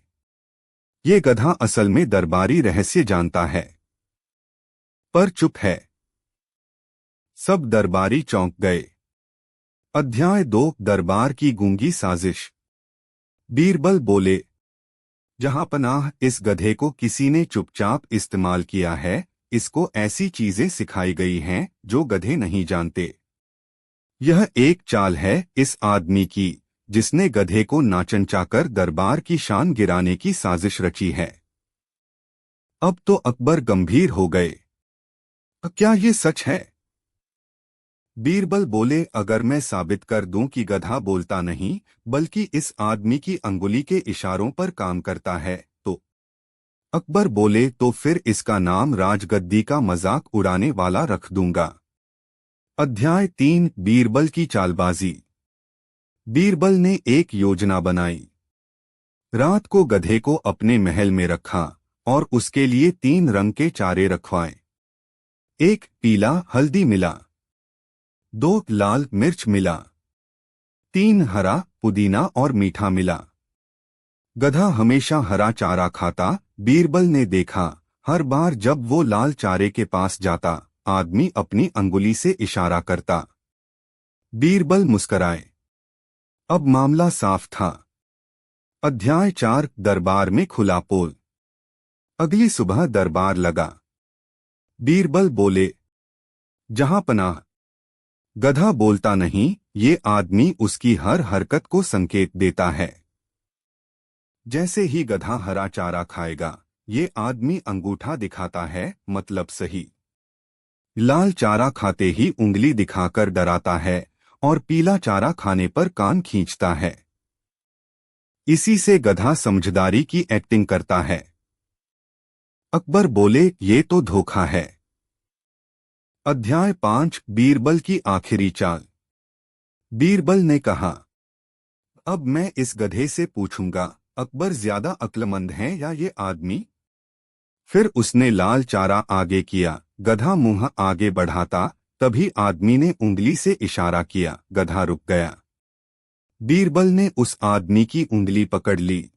ये गधा असल में दरबारी रहस्य जानता है, पर चुप है। सब दरबारी चौंक गए। अध्याय 2, दरबार की गूंगी साजिश। बीरबल बोले, जहां पनाह, इस गधे को किसी ने चुपचाप इस्तेमाल किया है। इसको ऐसी चीजें सिखाई गई हैं जो गधे नहीं जानते। यह एक चाल है इस आदमी की, जिसने गधे को नाचनचाकर दरबार की शान गिराने की साजिश रची है। अब तो अकबर गंभीर हो गए। क्या ये सच है? बीरबल बोले, अगर मैं साबित कर दूं कि गधा बोलता नहीं बल्कि इस आदमी की अंगुली के इशारों पर काम करता है तो। अकबर बोले, तो फिर इसका नाम राजगद्दी का मजाक उड़ाने वाला रख दूंगा। अध्याय 3, बीरबल की चालबाजी। बीरबल ने एक योजना बनाई। रात को गधे को अपने महल में रखा और उसके लिए 3 रंग के चारे रखवाए। 1 पीला हल्दी मिला, 2 लाल मिर्च मिला, 3 हरा पुदीना और मीठा मिला। गधा हमेशा हरा चारा खाता। बीरबल ने देखा, हर बार जब वो लाल चारे के पास जाता, आदमी अपनी अंगुली से इशारा करता। बीरबल मुस्कराए। अब मामला साफ था। अध्याय 4, दरबार में खुला पोल। अगली सुबह दरबार लगा। बीरबल बोले, जहां पनाह, गधा बोलता नहीं, ये आदमी उसकी हर हरकत को संकेत देता है। जैसे ही गधा हरा चारा खाएगा, ये आदमी अंगूठा दिखाता है, मतलब सही। लाल चारा खाते ही उंगली दिखाकर डराता है और पीला चारा खाने पर कान खींचता है। इसी से गधा समझदारी की एक्टिंग करता है। अकबर बोले, ये तो धोखा है। अध्याय 5, बीरबल की आखिरी चाल। बीरबल ने कहा, अब मैं इस गधे से पूछूंगा, अकबर ज्यादा अक्लमंद है या ये आदमी? फिर उसने लाल चारा आगे किया। गधा मुंह आगे बढ़ाता, तभी आदमी ने उंगली से इशारा किया। गधा रुक गया। बीरबल ने उस आदमी की उंगली पकड़ ली।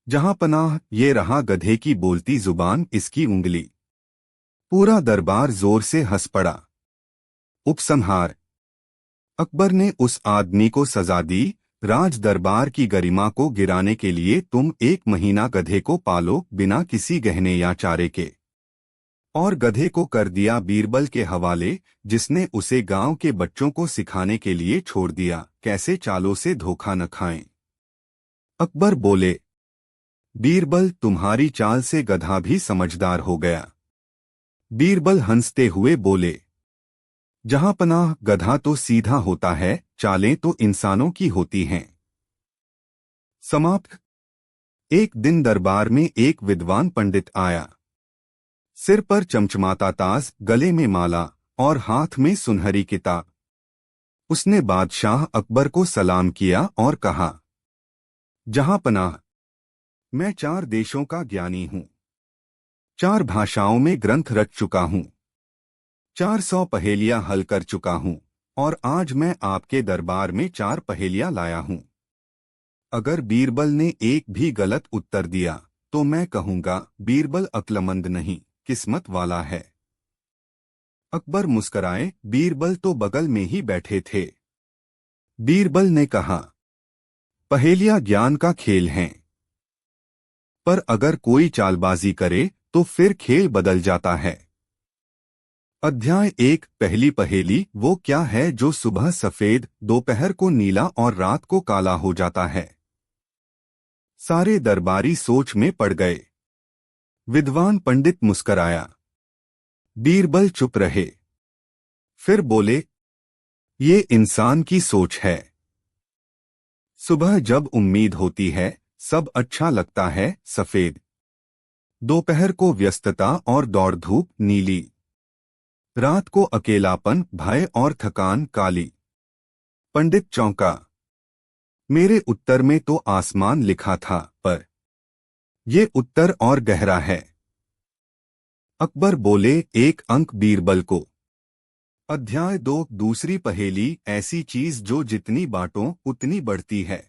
जहां पनाह, ये रहा गधे की बोलती जुबान, इसकी उंगली। पूरा दरबार जोर से हंस पड़ा। उपसंहार। अकबर ने उस आदमी को सजा दी। राज दरबार की गरिमा को गिराने के लिए तुम 1 महीना गधे को पालो बिना किसी गहने या चारे के। और गधे को कर दिया बीरबल के हवाले, जिसने उसे गांव के बच्चों को सिखाने के लिए छोड़ दिया कैसे चालों से धोखा न खाएं। अकबर बोले, बीरबल तुम्हारी चाल से गधा भी समझदार हो गया। बीरबल हंसते हुए बोले, जहां पनाह गधा तो सीधा होता है, चालें तो इंसानों की होती हैं। समाप्त। एक दिन दरबार में एक विद्वान पंडित आया। सिर पर चमचमाता ताज, गले में माला और हाथ में सुनहरी किताब। उसने बादशाह अकबर को सलाम किया और कहा, जहां पनाह, मैं 4 देशों का ज्ञानी हूं, 4 भाषाओं में ग्रंथ रच चुका हूं, 400 पहेलियां हल कर चुका हूं, और आज मैं आपके दरबार में 4 पहेलियां लाया हूं। अगर बीरबल ने एक भी गलत उत्तर दिया तो मैं कहूंगा बीरबल अक्लमंद नहीं, किस्मत वाला है। अकबर मुस्कराए, बीरबल तो बगल में ही बैठे थे। बीरबल ने कहा, पहेलियां ज्ञान का खेल हैं, पर अगर कोई चालबाजी करे तो फिर खेल बदल जाता है। अध्याय 1। पहली पहेली, वो क्या है जो सुबह सफेद, दोपहर को नीला और रात को काला हो जाता है? सारे दरबारी सोच में पड़ गए। विद्वान पंडित मुस्कराया। बीरबल चुप रहे। फिर बोले, ये इंसान की सोच है। सुबह जब उम्मीद होती है, सब अच्छा लगता है, सफेद। दोपहर को व्यस्तता और दौड़ धूप, नीली। रात को अकेलापन, भय और थकान, काली। पंडित चौंका। मेरे उत्तर में तो आसमान लिखा था, पर ये उत्तर और गहरा है। अकबर बोले, 1 अंक बीरबल को। अध्याय 2। दूसरी पहेली, ऐसी चीज जो जितनी बांटो उतनी बढ़ती है।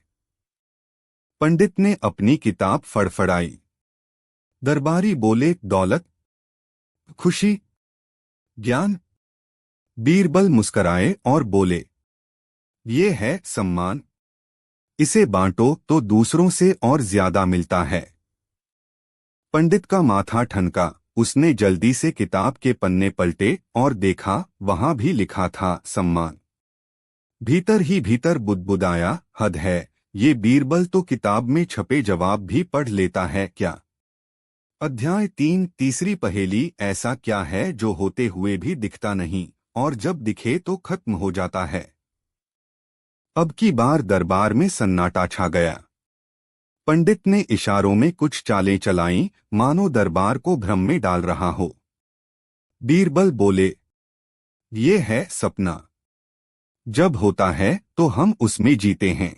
पंडित ने अपनी किताब फड़फड़ाई। दरबारी बोले, दौलत, खुशी, ज्ञान। बीरबल मुस्कराए और बोले, ये है सम्मान। इसे बांटो तो दूसरों से और ज्यादा मिलता है। पंडित का माथा ठनका। उसने जल्दी से किताब के पन्ने पलटे और देखा, वहां भी लिखा था, सम्मान। भीतर ही भीतर बुदबुदाया, हद है, ये बीरबल तो किताब में छपे जवाब भी पढ़ लेता है क्या? अध्याय 3। तीसरी पहेली, ऐसा क्या है जो होते हुए भी दिखता नहीं और जब दिखे तो खत्म हो जाता है? अब की बार दरबार में सन्नाटा छा गया। पंडित ने इशारों में कुछ चालें चलाईं, मानो दरबार को भ्रम में डाल रहा हो। बीरबल बोले, ये है सपना। जब होता है तो हम उसमें जीते हैं,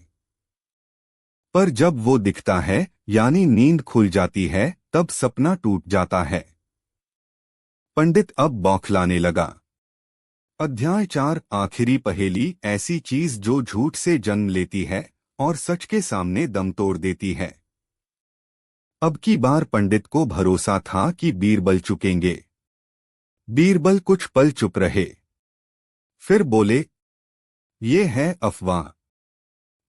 पर जब वो दिखता है, यानी नींद खुल जाती है, तब सपना टूट जाता है। पंडित अब बौखलाने लगा। अध्याय 4। आखिरी पहेली, ऐसी चीज जो झूठ से जन्म लेती है और सच के सामने दम तोड़ देती है। अब की बार पंडित को भरोसा था कि बीरबल चुकेंगे। बीरबल कुछ पल चुप रहे। फिर बोले, ये है अफवाह।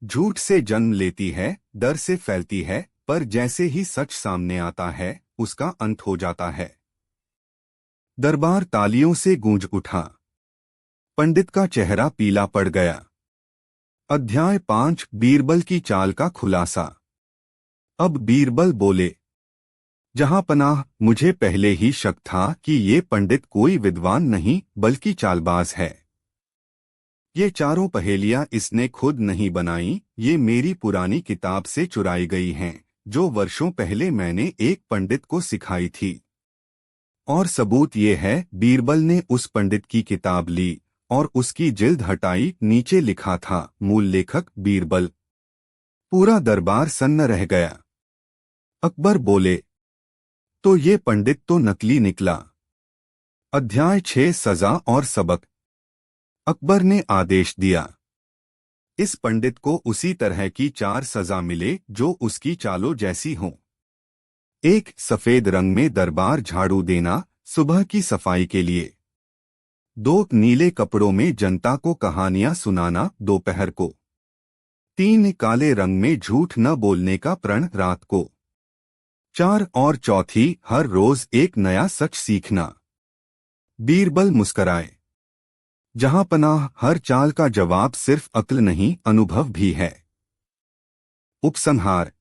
झूठ से जन्म लेती है, डर से फैलती है, पर जैसे ही सच सामने आता है, उसका अंत हो जाता है। दरबार तालियों से गूंज उठा। पंडित का चेहरा पीला पड़ गया। अध्याय 5। बीरबल की चाल का खुलासा। अब बीरबल बोले, जहां पनाह, मुझे पहले ही शक था कि ये पंडित कोई विद्वान नहीं बल्कि चालबाज है। ये चारों पहेलियां इसने खुद नहीं बनाई, ये मेरी पुरानी किताब से चुराई गई हैं, जो वर्षों पहले मैंने एक पंडित को सिखाई थी। और सबूत ये है, बीरबल ने उस पंडित की किताब ली और उसकी जिल्द हटाई, नीचे लिखा था, मूल लेखक बीरबल। पूरा दरबार सन्न रह गया। अकबर बोले, तो ये पंडित तो नकली निकला। अध्याय 6। सजा और सबक। अकबर ने आदेश दिया, इस पंडित को उसी तरह की 4 सजा मिले जो उसकी चालों जैसी हों। 1. सफेद रंग में दरबार झाड़ू देना, सुबह की सफाई के लिए। 2. नीले कपड़ों में जनता को कहानियां सुनाना, दोपहर को। 3. काले रंग में झूठ न बोलने का प्रण, रात को। 4. और चौथी, हर रोज एक नया सच सीखना। बीरबल मुस्कराए। जहां पनाह, हर चाल का जवाब सिर्फ अक्ल नहीं, अनुभव भी है। उपसंहार।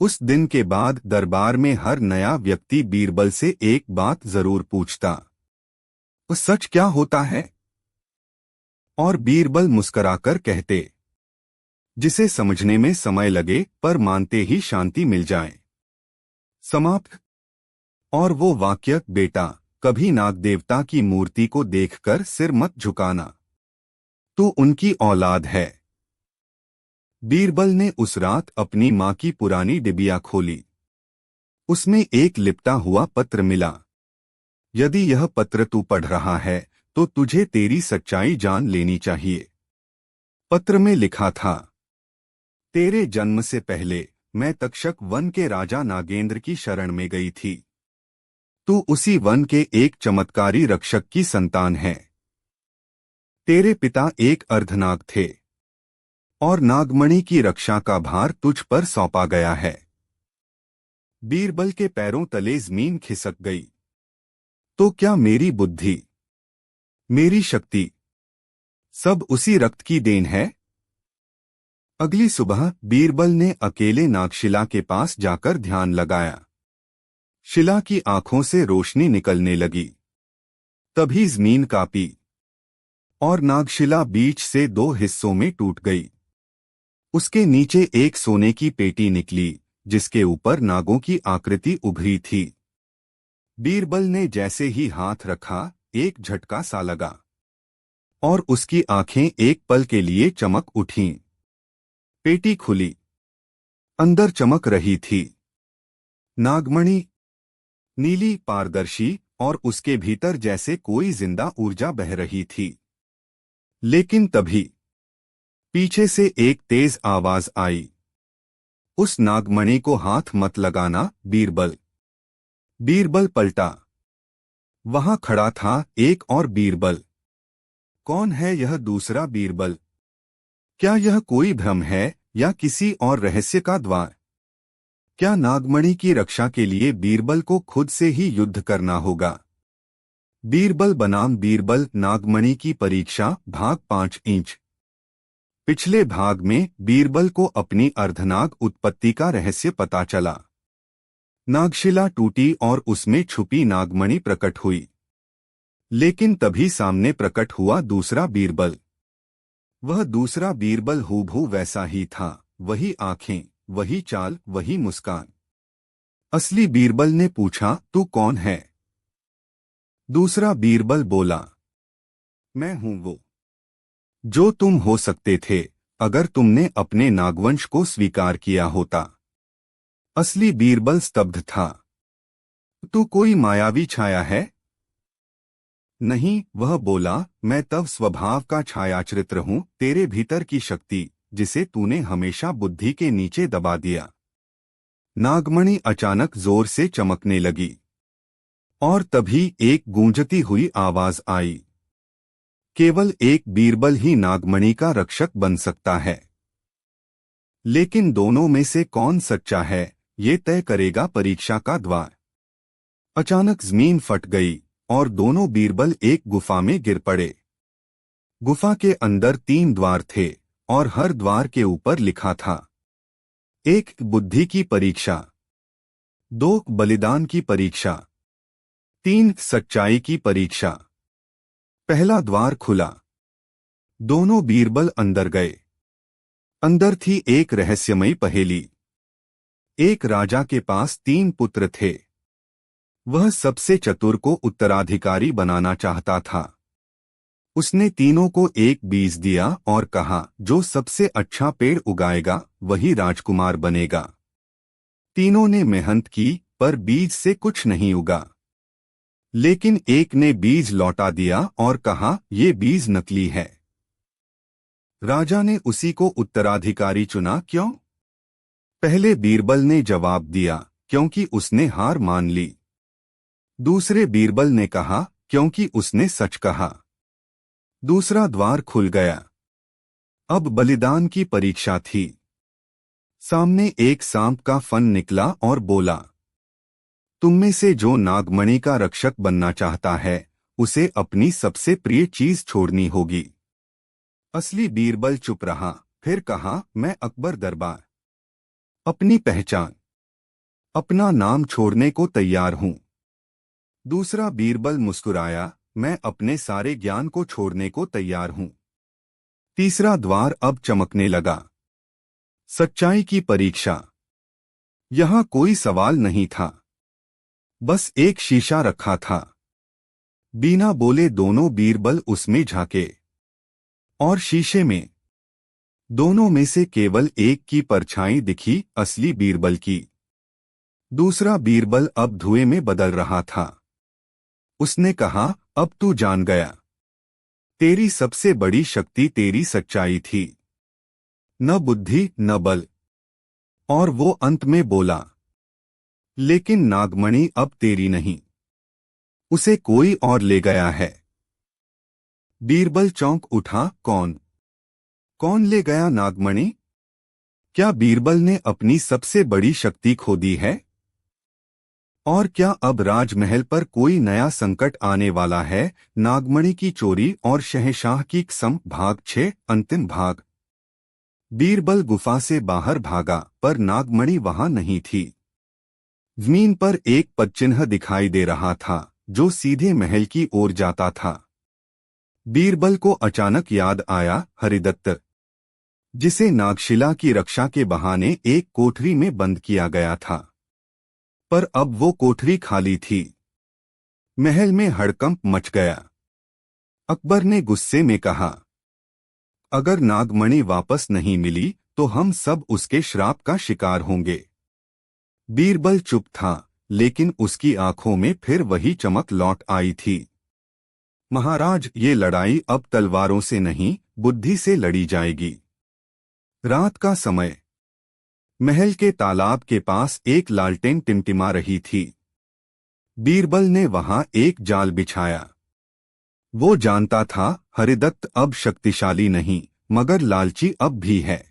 उस दिन के बाद दरबार में हर नया व्यक्ति बीरबल से एक बात जरूर पूछता, वो सच क्या होता है? और बीरबल मुस्कराकर कहते, जिसे समझने में समय लगे पर मानते ही शांति मिल जाए। समाप्त। और वो वाक्य, बेटा, कभी नाग देवता की मूर्ति को देखकर सिर मत झुकाना, तू उनकी औलाद है। बीरबल ने उस रात अपनी मां की पुरानी डिबिया खोली। उसमें एक लिपटा हुआ पत्र मिला। यदि यह पत्र तू पढ़ रहा है तो तुझे तेरी सच्चाई जान लेनी चाहिए। पत्र में लिखा था, तेरे जन्म से पहले मैं तक्षक वन के राजा नागेंद्र की शरण में गई थी। तू उसी वन के एक चमत्कारी रक्षक की संतान है। तेरे पिता एक अर्धनाग थे और नागमणि की रक्षा का भार तुझ पर सौंपा गया है। बीरबल के पैरों तले जमीन खिसक गई। तो क्या मेरी बुद्धि, मेरी शक्ति सब उसी रक्त की देन है? अगली सुबह बीरबल ने अकेले नागशिला के पास जाकर ध्यान लगाया। शिला की आंखों से रोशनी निकलने लगी। तभी जमीन कांपी और नागशिला बीच से दो हिस्सों में टूट गई। उसके नीचे एक सोने की पेटी निकली जिसके ऊपर नागों की आकृति उभरी थी। बीरबल ने जैसे ही हाथ रखा, एक झटका सा लगा और उसकी आंखें एक पल के लिए चमक उठीं। पेटी खुली। अंदर चमक रही थी नागमणि, नीली, पारदर्शी, और उसके भीतर जैसे कोई जिंदा ऊर्जा बह रही थी। लेकिन तभी पीछे से एक तेज आवाज आई, उस नागमणि को हाथ मत लगाना, बीरबल। बीरबल पलटा। वहां खड़ा था एक और बीरबल। कौन है यह दूसरा बीरबल? क्या यह कोई भ्रम है या किसी और रहस्य का द्वार? क्या नागमणि की रक्षा के लिए बीरबल को खुद से ही युद्ध करना होगा? बीरबल बनाम बीरबल, नागमणि की परीक्षा, भाग 5 इंच। पिछले भाग में बीरबल को अपनी अर्धनाग उत्पत्ति का रहस्य पता चला। नागशिला टूटी और उसमें छुपी नागमणि प्रकट हुई। लेकिन तभी सामने प्रकट हुआ दूसरा बीरबल। वह दूसरा बीरबल हूबहू वैसा ही था, वही आंखें, वही चाल, वही मुस्कान। असली बीरबल ने पूछा, तू कौन है? दूसरा बीरबल बोला, मैं हूं वो जो तुम हो सकते थे अगर तुमने अपने नागवंश को स्वीकार किया होता। असली बीरबल स्तब्ध था। तू कोई मायावी छाया है? नहीं, वह बोला, मैं तव स्वभाव का छायाचित्र हूं, तेरे भीतर की शक्ति जिसे तूने हमेशा बुद्धि के नीचे दबा दिया। नागमणि अचानक जोर से चमकने लगी और तभी एक गूंजती हुई आवाज आई, केवल एक बीरबल ही नागमणि का रक्षक बन सकता है। लेकिन दोनों में से कौन सच्चा है, ये तय करेगा परीक्षा का द्वार। अचानक जमीन फट गई और दोनों बीरबल एक गुफा में गिर पड़े। गुफा के अंदर 3 द्वार थे और हर द्वार के ऊपर लिखा था, 1 बुद्धि की परीक्षा, 2 बलिदान की परीक्षा, 3 सच्चाई की परीक्षा। पहला द्वार खुला। दोनों बीरबल अंदर गए। अंदर थी एक रहस्यमयी पहेली। एक राजा के पास 3 पुत्र थे। वह सबसे चतुर को उत्तराधिकारी बनाना चाहता था। उसने तीनों को एक बीज दिया और कहा, जो सबसे अच्छा पेड़ उगाएगा वही राजकुमार बनेगा। तीनों ने मेहनत की पर बीज से कुछ नहीं उगा। लेकिन एक ने बीज लौटा दिया और कहा, ये बीज नकली है। राजा ने उसी को उत्तराधिकारी चुना। क्यों? पहले बीरबल ने जवाब दिया, क्योंकि उसने हार मान ली। दूसरे बीरबल ने कहा, क्योंकि उसने सच कहा। दूसरा द्वार खुल गया। अब बलिदान की परीक्षा थी। सामने एक सांप का फन निकला और बोला, तुम में से जो नागमणि का रक्षक बनना चाहता है उसे अपनी सबसे प्रिय चीज छोड़नी होगी। असली बीरबल चुप रहा, फिर कहा, मैं अकबर दरबार अपनी पहचान, अपना नाम छोड़ने को तैयार हूं। दूसरा बीरबल मुस्कुराया, मैं अपने सारे ज्ञान को छोड़ने को तैयार हूं। तीसरा द्वार अब चमकने लगा। सच्चाई की परीक्षा। यहां कोई सवाल नहीं था, बस एक शीशा रखा था। बिना बोले दोनों बीरबल उसमें झांके, और शीशे में दोनों में से केवल एक की परछाई दिखी, असली बीरबल की। दूसरा बीरबल अब धुएं में बदल रहा था। उसने कहा, अब तू जान गया, तेरी सबसे बड़ी शक्ति तेरी सच्चाई थी, न बुद्धि न बल। और वो अंत में बोला, लेकिन नागमणि अब तेरी नहीं, उसे कोई और ले गया है। बीरबल चौंक उठा, कौन? कौन ले गया नागमणि? क्या बीरबल ने अपनी सबसे बड़ी शक्ति खो दी है? और क्या अब राजमहल पर कोई नया संकट आने वाला है? नागमणि की चोरी और शहंशाह की कसम, भाग 6, अंतिम भाग। बीरबल गुफा से बाहर भागा, पर नागमणि वहां नहीं थी। जमीन पर एक पदचिन्ह दिखाई दे रहा था, जो सीधे महल की ओर जाता था। बीरबल को अचानक याद आया, हरिदत्त, जिसे नागशिला की रक्षा के बहाने एक कोठरी में बंद किया गया था। पर अब वो कोठरी खाली थी। महल में हड़कंप मच गया। अकबर ने गुस्से में कहा, अगर नागमणि वापस नहीं मिली तो हम सब उसके श्राप का शिकार होंगे। बीरबल चुप था, लेकिन उसकी आंखों में फिर वही चमक लौट आई थी। महाराज, ये लड़ाई अब तलवारों से नहीं, बुद्धि से लड़ी जाएगी। रात का समय। महल के तालाब के पास एक लालटेन टिमटिमा रही थी। बीरबल ने वहां एक जाल बिछाया। वो जानता था, हरिदत्त अब शक्तिशाली नहीं, मगर लालची अब भी है।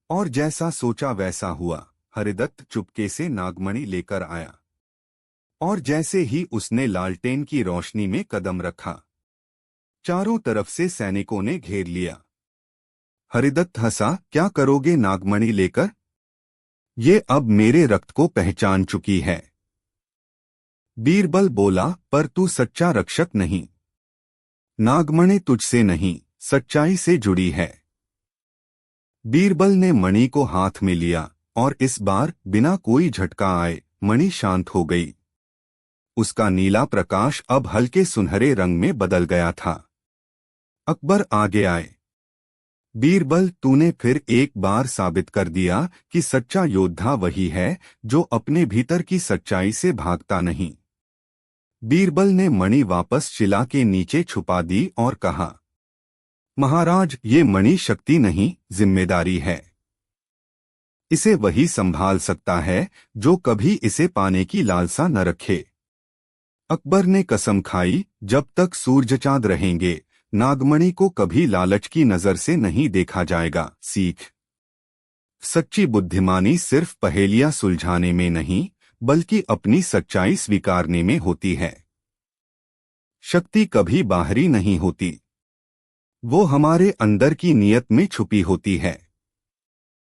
और जैसा सोचा वैसा हुआ। हरिदत्त चुपके से नागमणि लेकर आया, और जैसे ही उसने लालटेन की रोशनी में कदम रखा, चारों तरफ से सैनिकों ने घेर लिया। हरिदत्त हंसा, क्या करोगे नागमणि लेकर? ये अब मेरे रक्त को पहचान चुकी है। बीरबल बोला, पर तू सच्चा रक्षक नहीं। नागमणि तुझसे नहीं, सच्चाई से जुड़ी है। बीरबल ने मणि को हाथ में लिया, और इस बार बिना कोई झटका आए मणि शांत हो गई। उसका नीला प्रकाश अब हल्के सुनहरे रंग में बदल गया था। अकबर आगे आए। बीरबल, तूने फिर एक बार साबित कर दिया कि सच्चा योद्धा वही है जो अपने भीतर की सच्चाई से भागता नहीं। बीरबल ने मणि वापस शिला के नीचे छुपा दी और कहा, महाराज, ये मणि शक्ति नहीं, जिम्मेदारी है। इसे वही संभाल सकता है जो कभी इसे पाने की लालसा न रखे। अकबर ने कसम खाई, जब तक सूरज चांद रहेंगे नागमणि को कभी लालच की नजर से नहीं देखा जाएगा। सीख। सच्ची बुद्धिमानी सिर्फ पहेलियां सुलझाने में नहीं, बल्कि अपनी सच्चाई स्वीकारने में होती है। शक्ति कभी बाहरी नहीं होती, वो हमारे अंदर की नीयत में छुपी होती है।